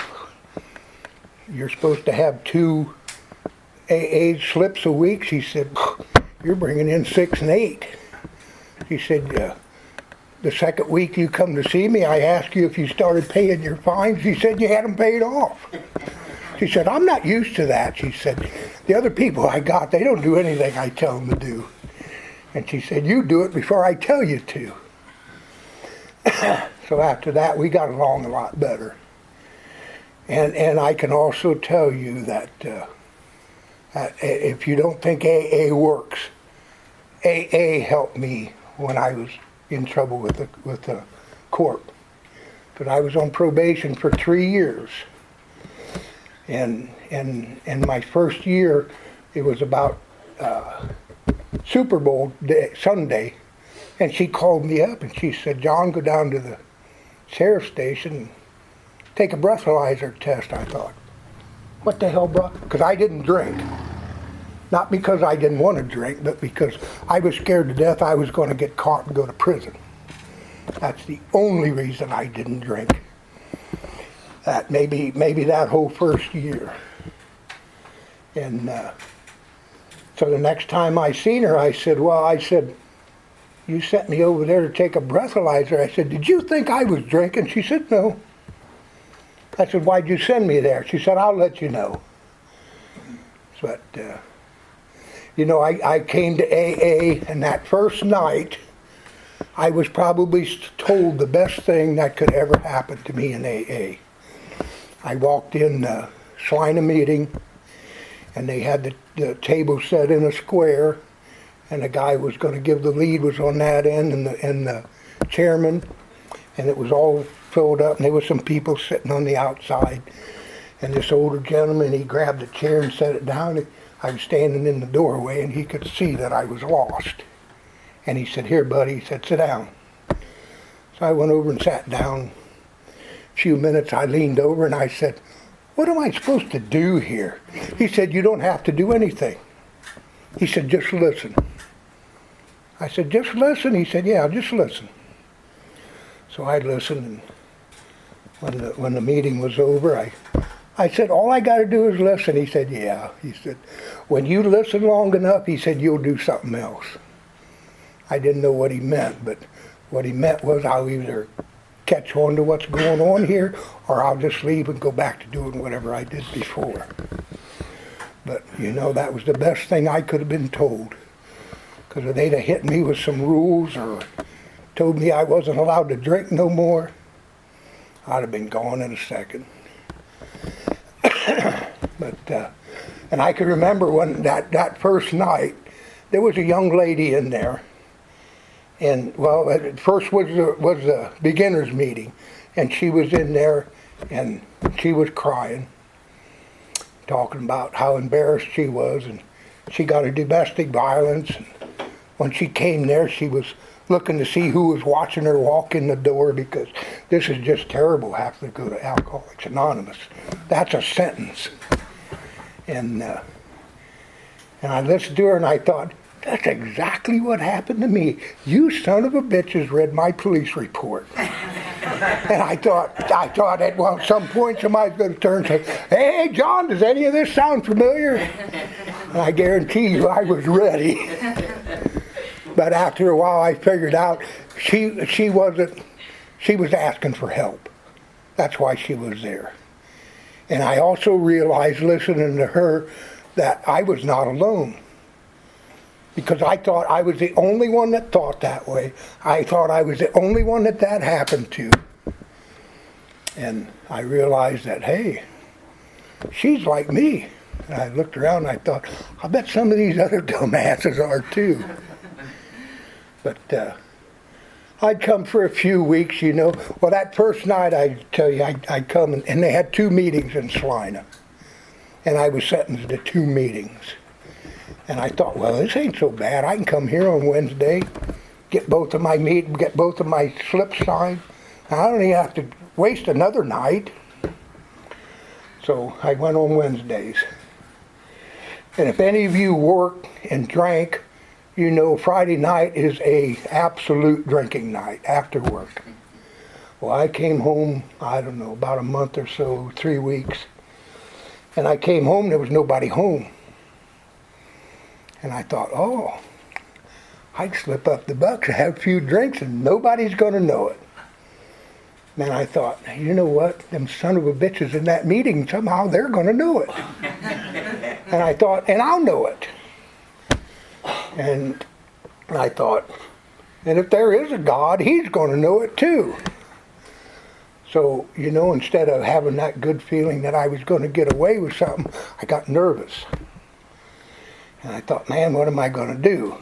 you're supposed to have 2 AA slips a week. She said, you're bringing in 6 and 8. She said, the second week you come to see me, I asked you if you started paying your fines. She said, you had them paid off. She said, I'm not used to that. She said, the other people I got, they don't do anything I tell them to do. And she said, you do it before I tell you to. So after that, we got along a lot better. And I can also tell you that if you don't think AA works, AA helped me when I was in trouble with the court. But I was on probation for 3 years. And my first year, it was about Super Bowl day, Sunday, and she called me up and she said, John, go down to the sheriff's station and take a breathalyzer test. I thought, what the hell, bro? Because I didn't drink. Not because I didn't want to drink, but because I was scared to death I was going to get caught and go to prison. That's the only reason I didn't drink. That maybe that whole first year. And so the next time I seen her, I said, you sent me over there to take a breathalyzer. I said, did you think I was drinking? She said, no. I said, why'd you send me there? She said, I'll let you know. But, I came to AA, and that first night, I was probably told the best thing that could ever happen to me in AA. I walked in Salina meeting, and they had the table set in a square, and the guy was going to give the lead was on that end, and the chairman, and it was all filled up, and there was some people sitting on the outside, and this older gentleman, he grabbed a chair and set it down. I was standing in the doorway, and he could see that I was lost. And he said, here, buddy, he said, sit down. So I went over and sat down. A few minutes, I leaned over, and I said, what am I supposed to do here? He said, you don't have to do anything. He said, just listen. I said, just listen? He said, yeah, just listen. So I listened, and when the meeting was over, I said, all I got to do is listen. He said, yeah. He said, when you listen long enough, he said, you'll do something else. I didn't know what he meant, but what he meant was I'll either catch on to what's going on here, or I'll just leave and go back to doing whatever I did before. But, that was the best thing I could have been told. Because if they'd have hit me with some rules or told me I wasn't allowed to drink no more, I'd have been gone in a second. But, and I can remember when that first night, there was a young lady in there. And, well, at first was the beginners meeting. And she was in there, and she was crying, talking about how embarrassed she was. And she got a domestic violence. And when she came there, she was looking to see who was watching her walk in the door, because this is just terrible, having to go to Alcoholics Anonymous. That's a sentence. And I listened to her, and I thought, that's exactly what happened to me. You son of a bitches read my police report. And I thought at some point somebody's going to turn and say, hey, John, does any of this sound familiar? And I guarantee you I was ready. But after a while I figured out she was asking for help. That's why she was there. And I also realized, listening to her, that I was not alone. Because I thought I was the only one that thought that way. I thought I was the only one that happened to. And I realized that, hey, she's like me. And I looked around and I thought, I bet some of these other dumbasses are too. But I'd come for a few weeks, you know. Well, that first night, I tell you, I'd come, and they had 2 meetings in Salina. And I was sentenced to 2 meetings. And I thought, well, this ain't so bad. I can come here on Wednesday, get both of my slips signed. I don't even have to waste another night. So I went on Wednesdays. And if any of you worked and drank, you know Friday night is a absolute drinking night after work. Well, I came home, I don't know, about a month or so, 3 weeks. And I came home, there was nobody home. And I thought, oh, I'd slip up the bucks and have a few drinks and nobody's going to know it. And I thought, you know what, them son of a bitches in that meeting, somehow they're going to know it. And I thought, and I'll know it. And I thought, and if there is a God, he's going to know it too. So, you know, instead of having that good feeling that I was going to get away with something, I got nervous. And I thought, man, what am I going to do?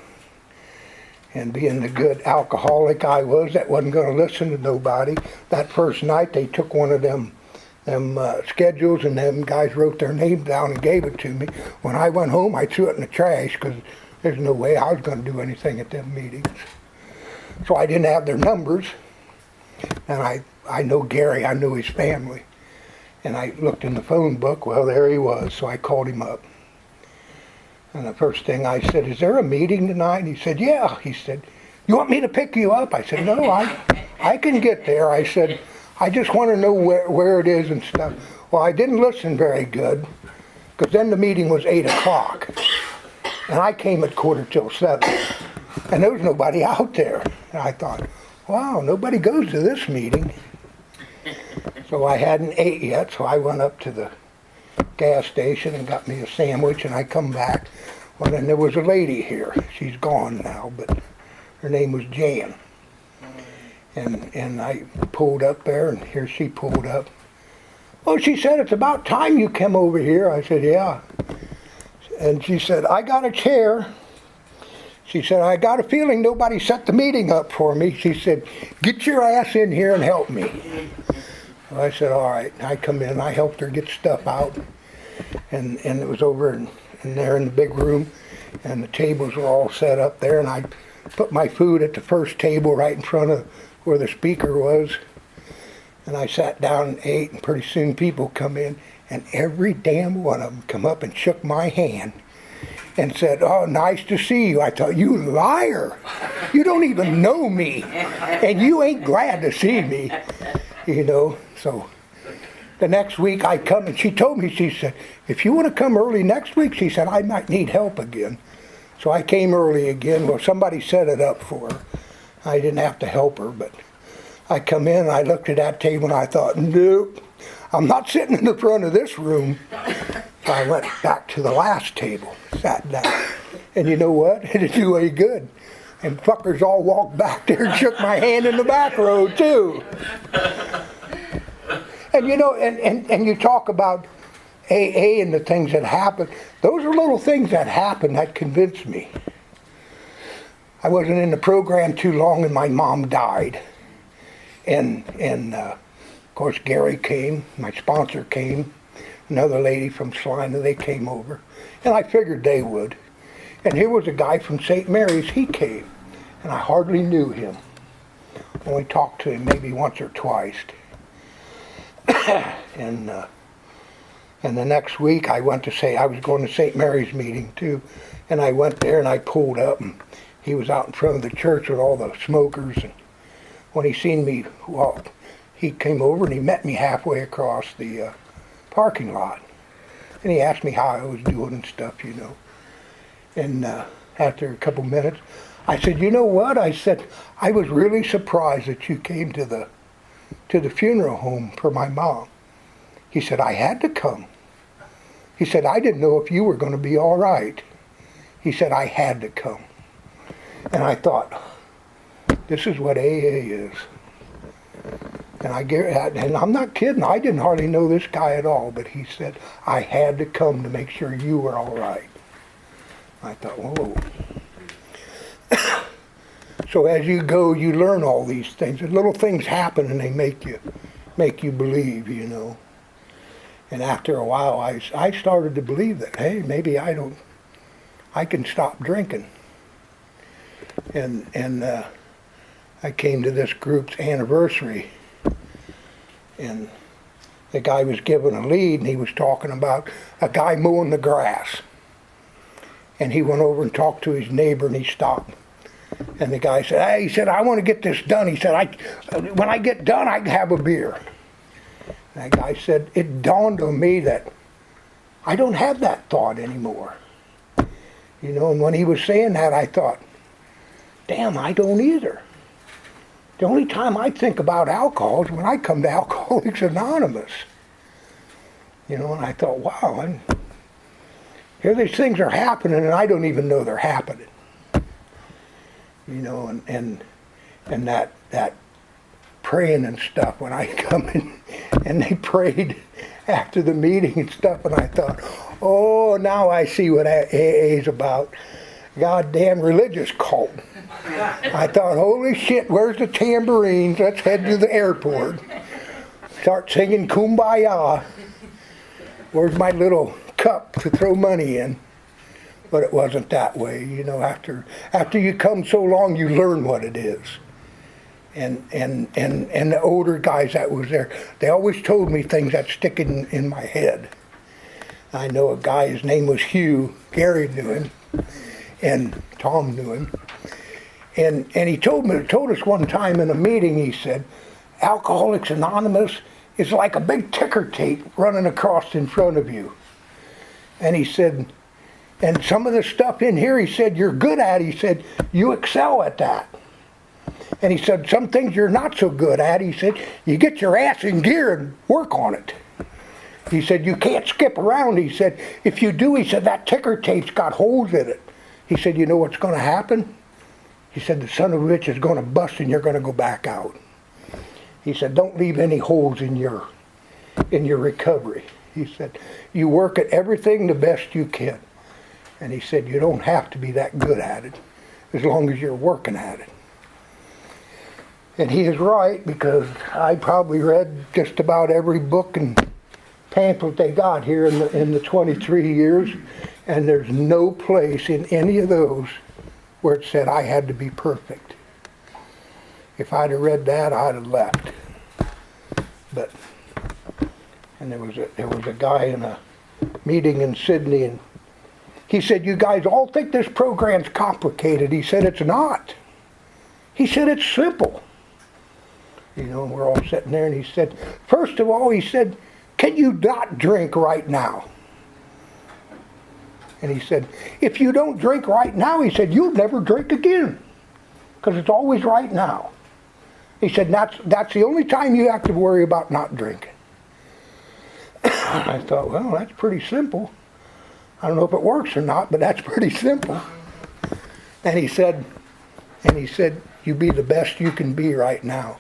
And being the good alcoholic I was that wasn't going to listen to nobody, that first night they took one of them schedules, and them guys wrote their name down and gave it to me. When I went home, I threw it in the trash, because there's no way I was going to do anything at them meetings. So I didn't have their numbers. And I know Gary, I knew his family. And I looked in the phone book, well, there he was. So I called him up. And the first thing I said, is there a meeting tonight? And he said, yeah. He said, you want me to pick you up? I said, no, I can get there. I said, I just want to know where it is and stuff. Well, I didn't listen very good, because then the meeting was 8 o'clock. And I came at 7:15. And there was nobody out there. And I thought, wow, nobody goes to this meeting. So I hadn't ate yet, so I went up to the gas station and got me a sandwich, and I come back. Well, then there was a lady here. She's gone now, but her name was Jan. And I pulled up there, and here she pulled up. Oh, she said, it's about time you came over here. I said, yeah. And she said, I got a chair. She said, I got a feeling nobody set the meeting up for me. She said, get your ass in here and help me. Well, I said, all right. I come in, I helped her get stuff out. And it was over in there in the big room, and the tables were all set up there, and I put my food at the first table right in front of where the speaker was. And I sat down and ate, and pretty soon people come in, and every damn one of them come up and shook my hand and said, oh, nice to see you. I thought, you liar. You don't even know me, and you ain't glad to see me, you know. So the next week I come, and she told me, she said, if you want to come early next week, she said, I might need help again. So I came early again. Well, somebody set it up for her. I didn't have to help her, but I come in and I looked at that table and I thought, nope, I'm not sitting in the front of this room. So I went back to the last table, sat down. And you know what? It didn't do any good. And fuckers all walked back there and shook my hand in the back row too. And you know, and you talk about AA and the things that happen. Those are little things that happen that convince me. I wasn't in the program too long and my mom died. And of course Gary came, my sponsor came, another lady from Salina, they came over. And I figured they would. And here was a guy from St. Mary's, he came. And I hardly knew him. Only talked to him maybe once or twice. And the next week I was going to St. Mary's meeting too. And I went there and I pulled up and he was out in front of the church with all the smokers. And when he seen me walk, he came over and he met me halfway across the parking lot. And he asked me how I was doing and stuff, you know. And after a couple minutes, I said, you know what? I said, I was really surprised that you came to the funeral home for my mom. He said, I had to come. He said, I didn't know if you were going to be all right. He said, I had to come. And I thought, this is what AA is. And I'm not kidding, I didn't hardly know this guy at all, but he said, I had to come to make sure you were all right. I thought, whoa. So as you go, you learn all these things. And little things happen and they make you believe, you know. And after a while, I started to believe that, hey, maybe I can stop drinking. And I came to this group's anniversary, and the guy was giving a lead, and he was talking about a guy mowing the grass. And he went over and talked to his neighbor, and he stopped. And the guy said, hey, he said, I want to get this done. He said, when I get done, I can have a beer. And that guy said, it dawned on me that I don't have that thought anymore. You know, and when he was saying that, I thought, damn, I don't either. The only time I think about alcohol is when I come to Alcoholics Anonymous. You know, and I thought, wow, here these things are happening and I don't even know they're happening. You know, and that praying and stuff, when I come in and they prayed after the meeting and stuff, and I thought, oh, now I see what AA is about. Goddamn religious cult. I thought, holy shit, where's the tambourines? Let's head to the airport. Start singing Kumbaya. Where's my little cup to throw money in? But it wasn't that way. You know, after you come so long, you learn what it is. And the older guys that was there, they always told me things that stick in my head. I know a guy, his name was Hugh. Gary knew him, and Tom knew him. And he told us one time in a meeting, he said, Alcoholics Anonymous is like a big ticker tape running across in front of you. And he said, and some of the stuff in here, he said, you're good at. He said, you excel at that. And he said, some things you're not so good at. He said, you get your ass in gear and work on it. He said, you can't skip around. He said, if you do, he said, that ticker tape's got holes in it. He said, you know what's going to happen? He said, the son of a bitch is going to bust and you're going to go back out. He said, don't leave any holes in your recovery. He said, you work at everything the best you can. And he said, you don't have to be that good at it as long as you're working at it. And he is right, because I probably read just about every book and pamphlet they got here in the 23 years, and there's no place in any of those where it said I had to be perfect. If I'd have read that, I'd have left. And there was a guy in a meeting in Sydney, and he said, you guys all think this program's complicated. He said, it's not. He said, it's simple. You know, and we're all sitting there, and he said, first of all, he said, can you not drink right now? And he said, if you don't drink right now, he said, you'll never drink again, because it's always right now. He said, that's the only time you have to worry about not drinking. I thought, well, that's pretty simple. I don't know if it works or not, but that's pretty simple. And he said, you be the best you can be right now.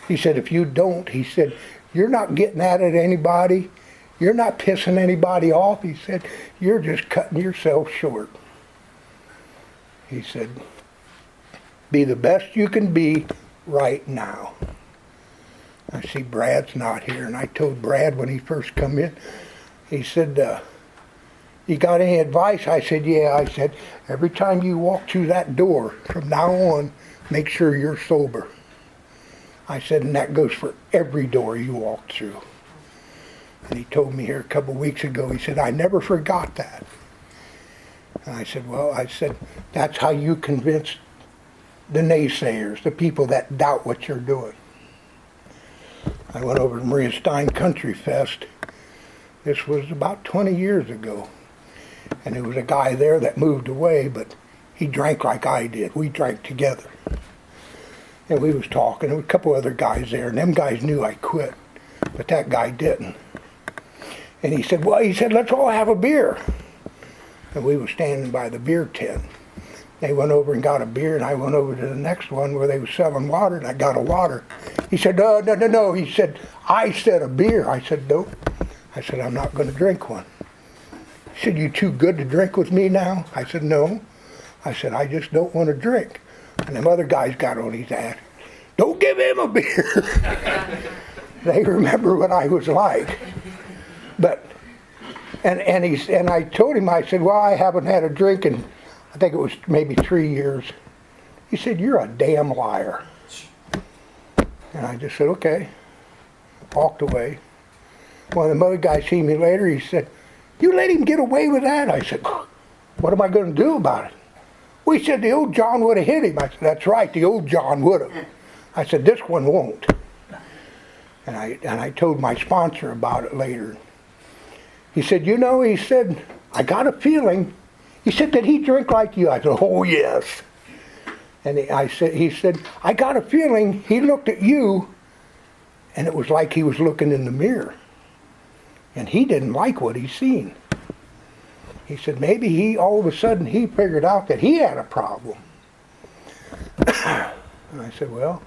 He said, if you don't, he said, you're not getting at it anybody. You're not pissing anybody off. He said, you're just cutting yourself short. He said, Be the best you can be right now. I see Brad's not here, and I told Brad when he first come in, he said, you got any advice? I said, yeah. I said, every time you walk through that door, from now on, make sure you're sober. I said, and that goes for every door you walk through. And he told me here a couple of weeks ago, he said, I never forgot that. And I said, well, that's how you convince the naysayers, the people that doubt what you're doing. I went over to Maria Stein Country Fest. This was about 20 years ago. And there was a guy there that moved away, but he drank like I did. We drank together. And we was talking. There were a couple other guys there, and them guys knew I quit. But that guy didn't. And he said, let's all have a beer. And we were standing by the beer tent. They went over and got a beer, and I went over to the next one where they were selling water, and I got a water. He said, no. He said, I said a beer. I said, no. I said, I'm not going to drink one. He said, you too good to drink with me now? I said, no. I said, I just don't want to drink. And them other guys got on his ass. Don't give him a beer. They remember what I was like. But, and I told him, I said, well, I haven't had a drink in, I think it was maybe 3 years. He said, you're a damn liar. And I just said, okay. Walked away. One of the other guys seen me later, he said, you let him get away with that? I said, what am I going to do about it? Well, he said, the old John would have hit him. I said, that's right, the old John would have. I said, this one won't. And I told my sponsor about it later. He said, he said, I got a feeling. He said, did he drink like you? I said, oh, yes. And he said, I got a feeling he looked at you, and it was like he was looking in the mirror. And he didn't like what he seen. He said, maybe all of a sudden, he figured out that he had a problem. And I said, well,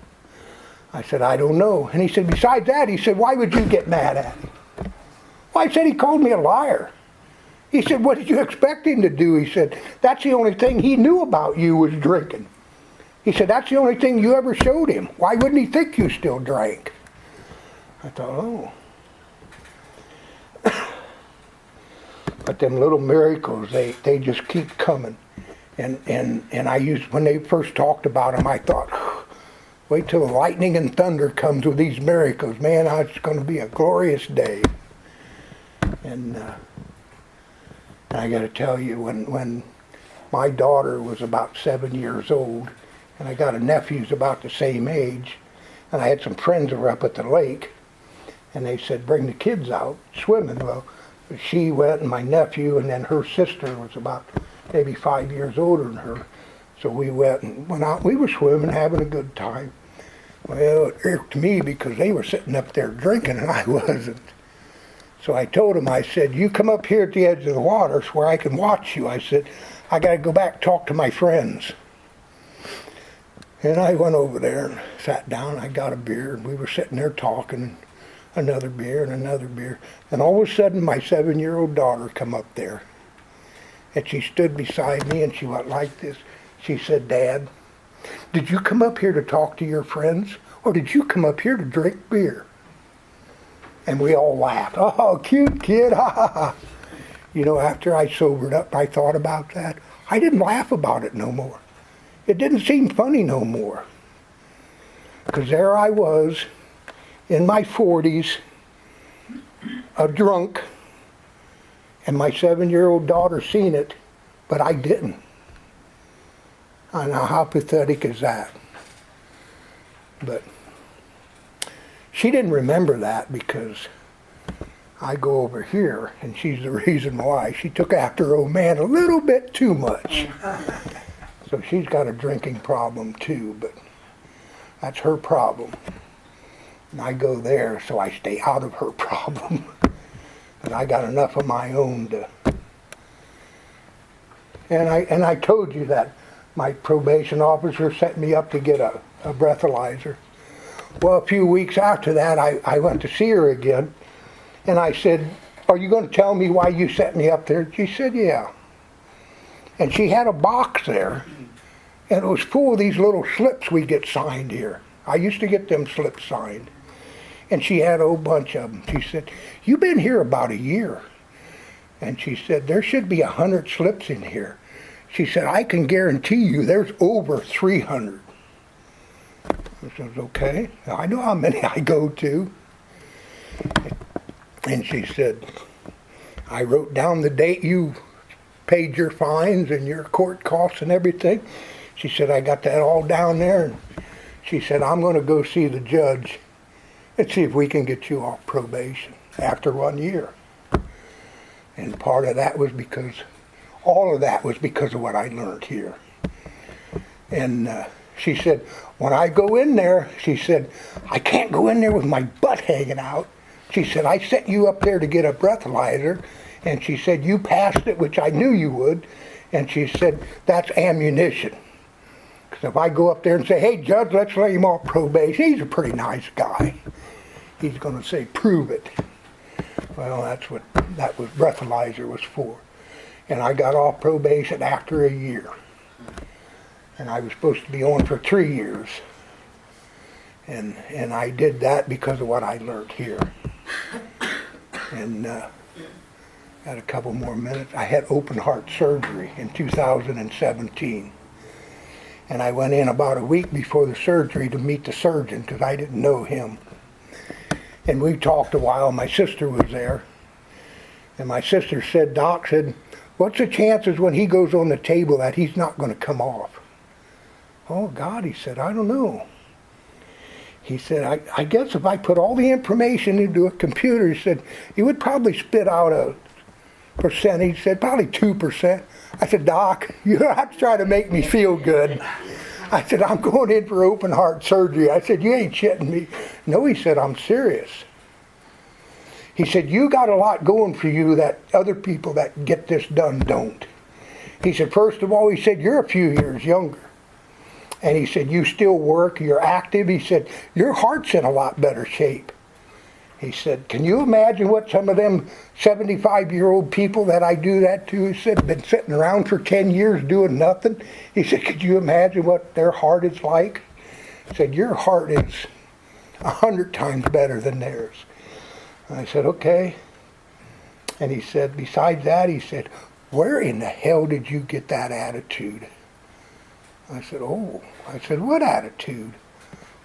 I don't know. And he said, besides that, he said, why would you get mad at him? Well, I said, he called me a liar. He said, what did you expect him to do? He said, that's the only thing he knew about you was drinking. He said, that's the only thing you ever showed him. Why wouldn't he think you still drank? I thought, oh. But them little miracles, they just keep coming. And when they first talked about them, I thought, wait till the lightning and thunder comes with these miracles. Man, it's going to be a glorious day. And I got to tell you, when my daughter was about 7 years old, and I got a nephew who's about the same age, and I had some friends that were up at the lake, and they said, bring the kids out swimming. Well, she went, and my nephew, and then her sister was about maybe 5 years older than her. So we went and went out. We were swimming, having a good time. Well, it irked me because they were sitting up there drinking, and I wasn't. So I told him, I said, you come up here at the edge of the water where I can watch you. I said, I got to go back and talk to my friends. And I went over there and sat down. I got a beer, and we were sitting there talking, another beer and another beer. And all of a sudden, my 7-year-old daughter come up there. And she stood beside me, and she went like this. She said, Dad, did you come up here to talk to your friends, or did you come up here to drink beer? And we all laughed. Oh, cute kid, ha ha ha. You know, after I sobered up, I thought about that. I didn't laugh about it no more. It didn't seem funny no more. Because there I was, in my 40s, a drunk, and my 7-year-old daughter seen it, but I didn't. I know, how pathetic is that? But she didn't remember that because I go over here, and she's the reason why. She took after her old man a little bit too much. So she's got a drinking problem too, but that's her problem. And I go there so I stay out of her problem. And I got enough of my own to... And I told you that my probation officer set me up to get a breathalyzer. Well, a few weeks after that, I went to see her again, and I said, are you going to tell me why you set me up there? She said, yeah. And she had a box there, and it was full of these little slips we get signed here. I used to get them slips signed. And she had a whole bunch of them. She said, "You've been here about a year." And she said, "There should be 100 slips in here." She said, "I can guarantee you there's over 300. I said, "Okay, I know how many I go to." And she said, "I wrote down the date you paid your fines and your court costs and everything." She said, "I got that all down there." And she said, "I'm going to go see the judge and see if we can get you off probation after 1 year." And part of that was because, all of that was because of what I learned here. And she said, "When I go in there," she said, "I can't go in there with my butt hanging out." She said, "I set you up there to get a breathalyzer." And she said, "You passed it, which I knew you would." And she said, "That's ammunition. Because if I go up there and say, 'Hey, Judge, let's let him off probation,' he's a pretty nice guy. He's going to say, 'Prove it.'" Well, that's what that was, breathalyzer was for. And I got off probation after a year. And I was supposed to be on for 3 years. And I did that because of what I learned here. And had a couple more minutes. I had open heart surgery in 2017. And I went in about a week before the surgery to meet the surgeon because I didn't know him. And we talked a while. My sister was there. And my sister said, "Doc said, what's the chances when he goes on the table that he's not going to come off?" "Oh, God," he said, "I don't know." He said, I guess if I put all the information into a computer," he said, "it would probably spit out a percentage." He said, "Probably 2%. I said, "Doc, you don't have to try to make me feel good." I said, "I'm going in for open heart surgery." I said, "You ain't shitting me." "No," he said, "I'm serious." He said, "You got a lot going for you that other people that get this done don't." He said, "First of all," he said, "you're a few years younger." And he said, "You still work, you're active." He said, "Your heart's in a lot better shape." He said, "Can you imagine what some of them 75-year-old people that I do that to," he said, "been sitting around for 10 years doing nothing?" He said, "Could you imagine what their heart is like?" He said, "Your heart is 100 times better than theirs." I said, "Okay." And he said, besides that, he said, "Where in the hell did you get that attitude?" I said, "Oh." I said, "What attitude?"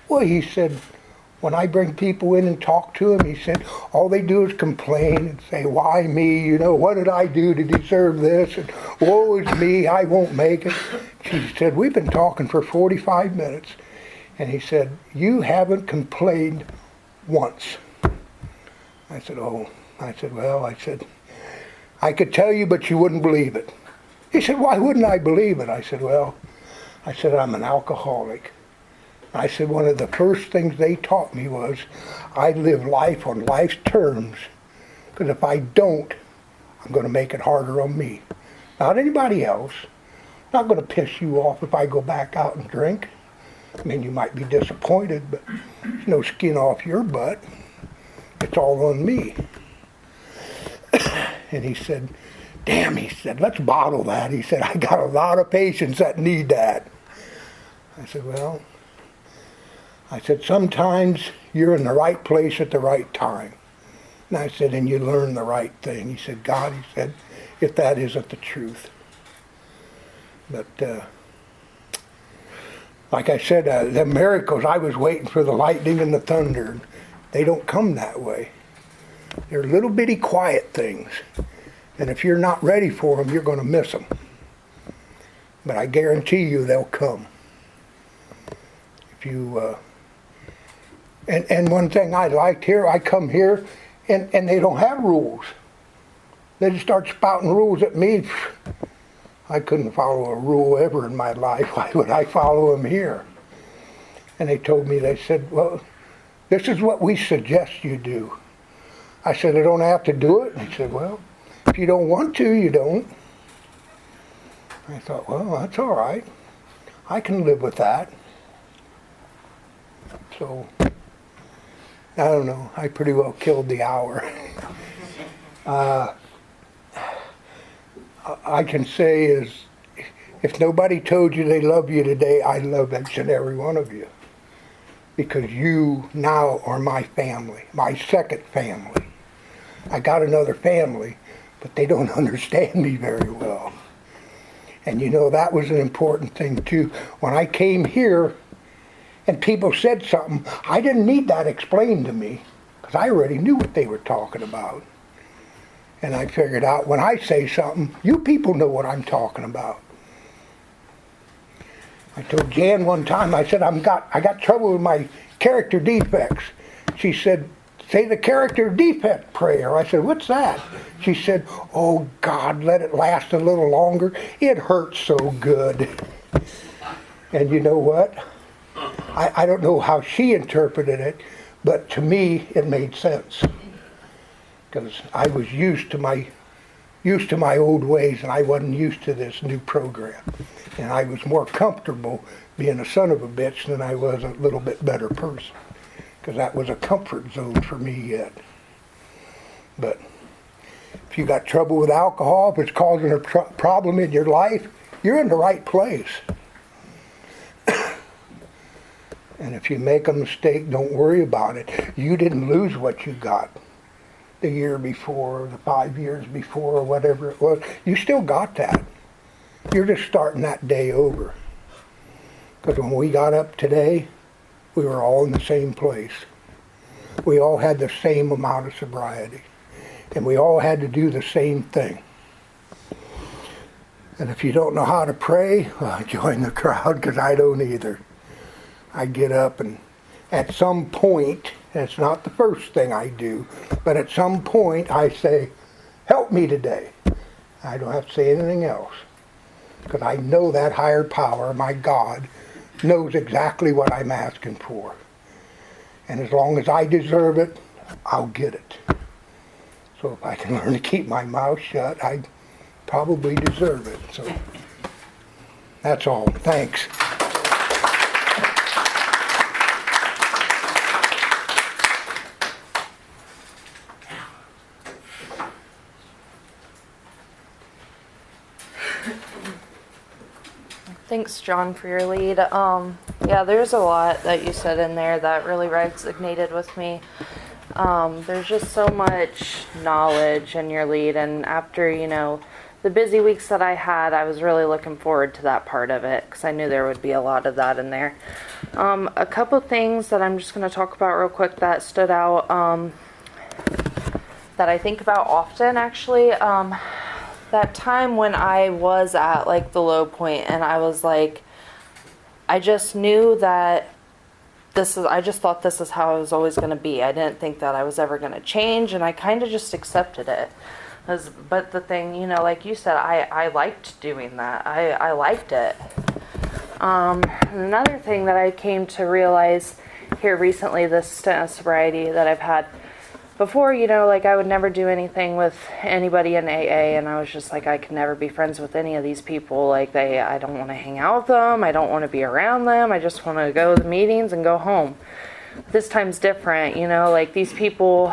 "Well," he said, "when I bring people in and talk to them," he said, "all they do is complain and say, 'Why me? You know, what did I do to deserve this? And woe is me, I won't make it.'" He said, "We've been talking for 45 minutes. And he said, "You haven't complained once." I said, "Oh." I said, "Well," I said, "I could tell you, but you wouldn't believe it." He said, "Why wouldn't I believe it?" I said, "Well," I said, "I'm an alcoholic." I said, "One of the first things they taught me was I live life on life's terms, because if I don't, I'm going to make it harder on me. Not anybody else. I'm not going to piss you off if I go back out and drink. I mean, you might be disappointed, but there's no skin off your butt. It's all on me." And he said, "Damn," he said, "let's bottle that." He said, "I got a lot of patients that need that." I said, "Well," I said, "sometimes you're in the right place at the right time." And I said, "And you learn the right thing." He said, "God," he said, "if that isn't the truth." But like I said, the miracles, I was waiting for the lightning and the thunder. They don't come that way. They're little bitty quiet things. And if you're not ready for them, you're going to miss them. But I guarantee you they'll come. If you, and one thing I liked here, I come here and they don't have rules. They just start spouting rules at me. I couldn't follow a rule ever in my life. Why would I follow them here? And they told me, they said, "Well, this is what we suggest you do." I said, "I don't have to do it?" And he said, "Well, if you don't want to, you don't." I thought, well, that's all right. I can live with that. So, I don't know. I pretty well killed the hour. I can say is, If nobody told you they love you today, I love each and every one of you. Because you now are my family, my second family. I got another family, but they don't understand me very well. And you know, that was an important thing too. When I came here and people said something, I didn't need that explained to me, because I already knew what they were talking about. And I figured out when I say something, you people know what I'm talking about. I told Jan one time, I said, I got trouble with my character defects. She said, say the character defect prayer. I said, what's that? She said, oh God, let it last a little longer. It hurts so good. And you know what? I don't know how she interpreted it, but to me it made sense. Because I was used to my old ways, and I wasn't used to this new program. And I was more comfortable being a son of a bitch than I was a little bit better person. Because that was a comfort zone for me yet. But if you got trouble with alcohol, if it's causing a problem in your life, you're in the right place. And if you make a mistake, don't worry about it. You didn't lose what you got the year before, the 5 years before, or whatever it was. You still got that. You're just starting that day over. Because when we got up today, we were all in the same place. We all had the same amount of sobriety. And we all had to do the same thing. And if you don't know how to pray, well, join the crowd, because I don't either. I get up and at some point, and it's not the first thing I do, but at some point I say, help me today. I don't have to say anything else. Because I know that higher power, my God, knows exactly what I'm asking for. And as long as I deserve it, I'll get it. So if I can learn to keep my mouth shut, I probably deserve it. So that's all. Thanks. Thanks, John, for your lead. Yeah, there's a lot that you said in there that really resonated with me. There's just so much knowledge in your lead, and after, the busy weeks that I had, I was really looking forward to that part of it, because I knew there would be a lot of that in there. A couple things that I'm just going to talk about real quick that stood out, that I think about often, actually. That time when I was at the low point, and I was like, I just knew that I just thought this is how I was always going to be. I didn't think that I was ever going to change, and I kind of just accepted it. But the thing, like you said, I liked doing that. I liked it. Another thing that I came to realize here recently, this stint of sobriety that I've had, before, I would never do anything with anybody in AA, and I was just like, I could never be friends with any of these people. I don't want to hang out with them. I don't want to be around them. I just want to go to the meetings and go home. This time's different, these people,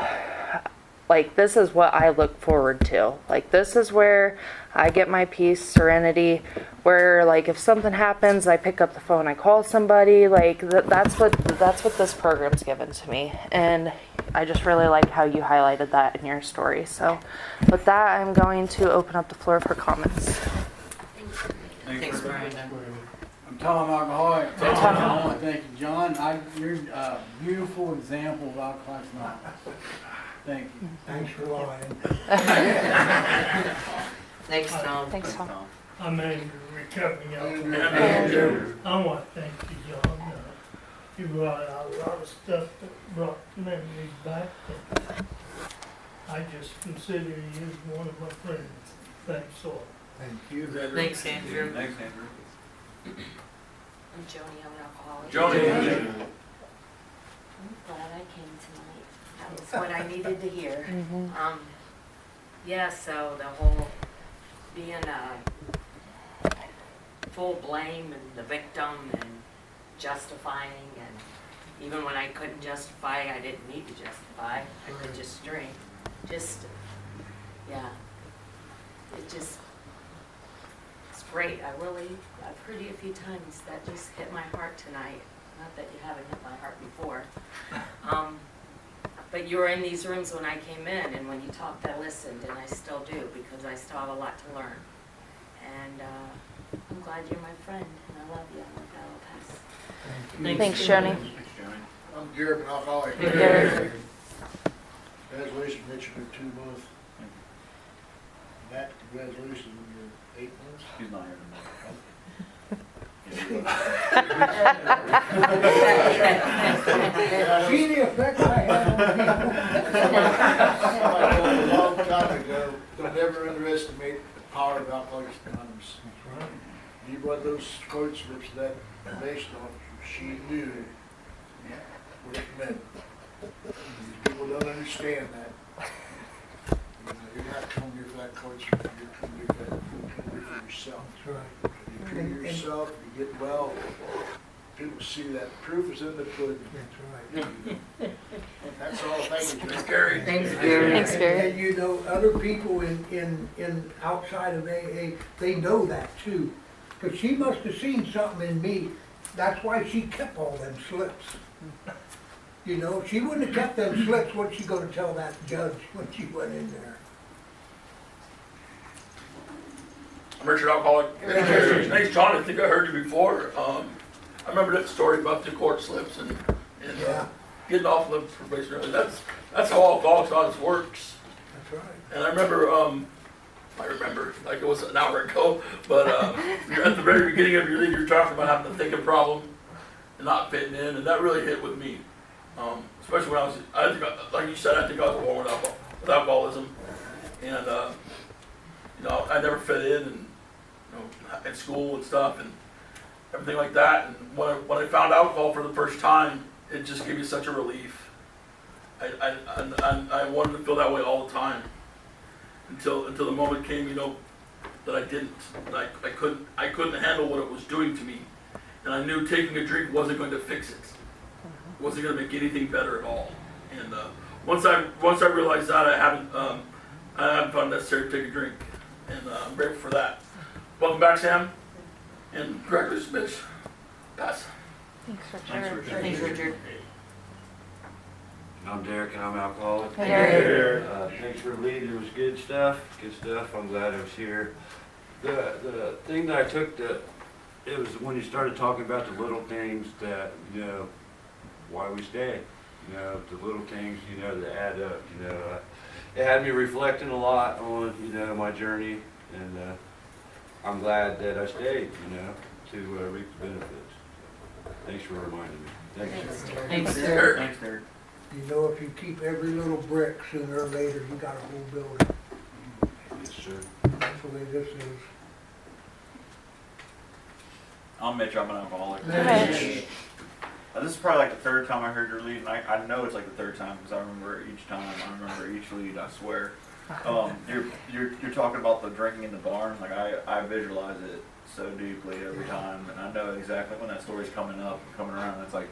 this is what I look forward to. This is where I get my peace, serenity, where, if something happens, I pick up the phone, I call somebody. That's what this program's given to me. And I just really like how you highlighted that in your story. So with that, I'm going to open up the floor for comments. Thanks, Brandon. I'm Tom Alcoholic. I want to thank you, John. You're a beautiful example of Alcoholics Anonymous. Thank you. Thanks for lying. Thanks, Tom. Thanks, Tom. I'm Andrew, recovering alcoholic. I want to thank you, John. You brought out a lot of stuff that brought memories back. And I just consider you as one of my friends. Thanks, all. Thank you. Thanks, Andrew. Thanks, Andrew. I'm Joni, I'm an alcoholic. Joni. I'm glad I came tonight. That was what I needed to hear. Mm-hmm. Yeah, so the whole being full blame and the victim and justifying, and even when I couldn't justify, I didn't need to justify. I could just drink. Yeah. It's great. I've heard you a few times. That just hit my heart tonight. Not that you haven't hit my heart before. But you were in these rooms when I came in, and when you talked, I listened, and I still do, because I still have a lot to learn. And I'm glad you're my friend, and I love you. And with that, I'll pass. Thanks, Joni. Thanks, Johnny. I'm Garrett, an alcoholic. Garrett. Congratulations, Mitch, on your 2 months. Matt, congratulations on your 8 months. He's not here tonight. See the effect I had on him? A long time ago, don't ever underestimate the power of Alcoholics Anonymous. That's right. You brought those quotes which that based on, she knew what it meant. People don't understand that. You know, you're not coming here for that coach, you're coming here for yourself. That's right. You treat yourself, you get well, people see that. The proof is in the pudding. That's right. That's all. Thank you, Jim. Gary. Thanks, Gary. Thanks, Gary. And you know, other people in outside of AA, they know that too. Cause she must have seen something in me. That's why she kept all them slips. You know, if she wouldn't have kept them slips, what's she gonna tell that judge when she went in there? I'm Richard Alcoholic. Thanks, John. I think I heard you before. I remember that story about the court slips and Yeah. getting off the probation. That's how Alcoholics Anonymous works. That's right. And I remember like it was an hour ago, but you're at the very beginning of your league, you're talking about having a thinking problem and not fitting in, and that really hit with me. Especially when like you said, I think I was born with alcoholism, and I never fit in, and in school and stuff, and everything like that. And when I found alcohol for the first time, it just gave me such a relief. I wanted to feel that way all the time until the moment came, that I didn't. I couldn't handle what it was doing to me, and I knew taking a drink wasn't going to fix it. It wasn't going to make anything better at all. And once I realized that, I haven't found it necessary to take a drink, and I'm grateful for that. Welcome back, Sam, and congratulations, Mitch. Pass. Thanks, Thanks, Richard. Richard. Thanks, Richard. I'm Derek and I'm alcoholic. Hey, Derek. Thanks for the lead. It was good stuff. I'm glad I was here. The thing that I took it was when you started talking about the little things that, why we stay. The little things, that add up. It had me reflecting a lot on, my journey, and I'm glad that I stayed, to reap the benefits. Thanks for reminding me. Thanks. Thanks, Derek. Thanks, Derek. You know, if you keep every little brick, sooner or later, you got a whole building. Yes, sir. That's the way this is. I'm Mitch, I'm an alcoholic. Mitch. This is probably like the third time I heard your lead, and I know it's like the third time because I remember each time. I remember each lead, I swear. You're talking about the drinking in the barn. Like I visualize it so deeply every time, and I know exactly when that story's coming around. It's like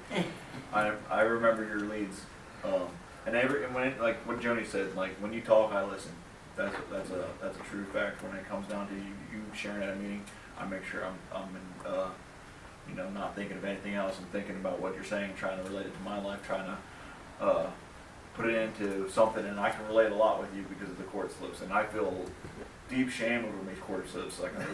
I remember your leads, and like what Joni said, like when you talk, I listen. That's a true fact. When it comes down to you sharing at a meeting, I make sure I'm in, not thinking of anything else. I'm thinking about what you're saying, trying to relate it to my life, trying to put it into something, and I can relate a lot with you because of the court slips, and I feel deep shame over these court slips. Like I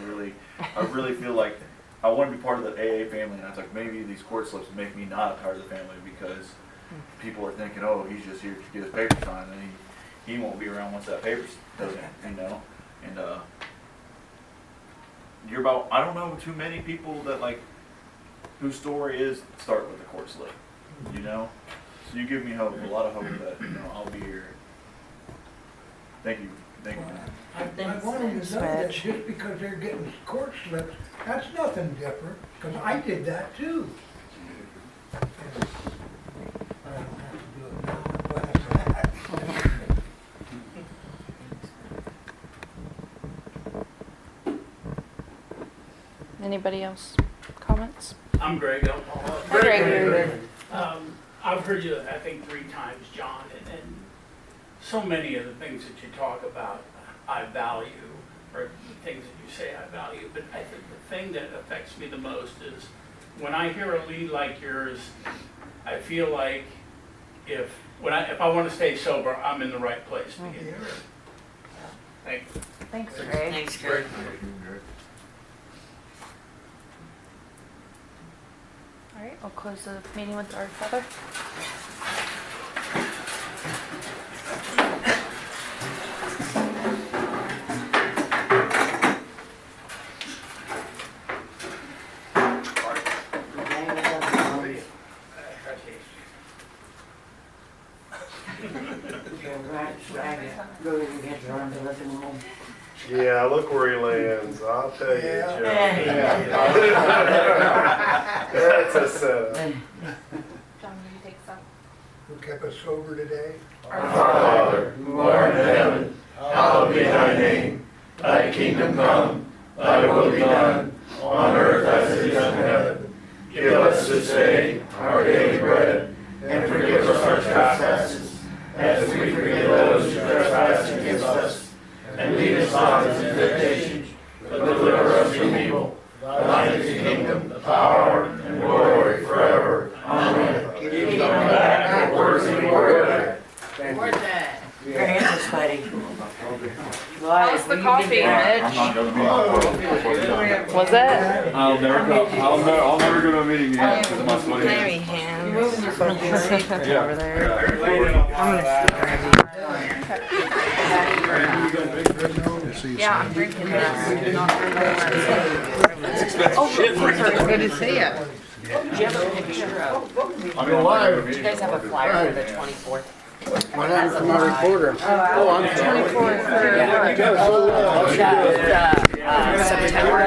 really feel like I want to be part of the AA family, and I was like, maybe these court slips make me not a part of the family because people are thinking, oh, he's just here to get his paper signed, and he won't be around once that paper's done, and you're about, I don't know too many people that like whose story is start with the court slip, So you give me hope, a lot of hope that I'll be here. Thank you. I want them to know that just because they're getting court slips, that's nothing different, because I did that too. I don't have to do it now, but Anybody else? Comments? I'm Greg. Alcoholic. Hi, Greg. I've heard you, I think, 3 times, John, and so many of the things that you talk about, I value. for the things that you say I value, but I think the thing that affects me the most is when I hear a lead like yours, I feel like if I want to stay sober, I'm in the right place to get here. Thank you. Thanks, Greg. Thanks, Greg. All right, I'll close the meeting with our father. Go and get your arms and let them home. Yeah, look where he lands, I'll tell you, Joe. That's a setup. John, will you take some? Who kept us sober today? Our Father, who art in heaven, hallowed be thy name. Thy kingdom come, thy will be done, on earth as it is in heaven. Give us this day our daily bread, and forgive us our trespasses, as we forgive those who trespass against us. And lead us not into temptation, but deliver us from evil. Thine is the kingdom, the power, and glory forever. Amen. Keep coming back, words and word. Where's that? Your hands are sweaty. How's the coffee, Mitch? Was it? I'll never go to a meeting again because of my sweaty hands. Hands. Over there. I'm gonna stick Yeah, I'm drinking this. Not oh, good to see you. Do you have a picture of? Do You guys have a flyer for the 24th? What happened to my recorder? Oh, I'm 24 for what? September.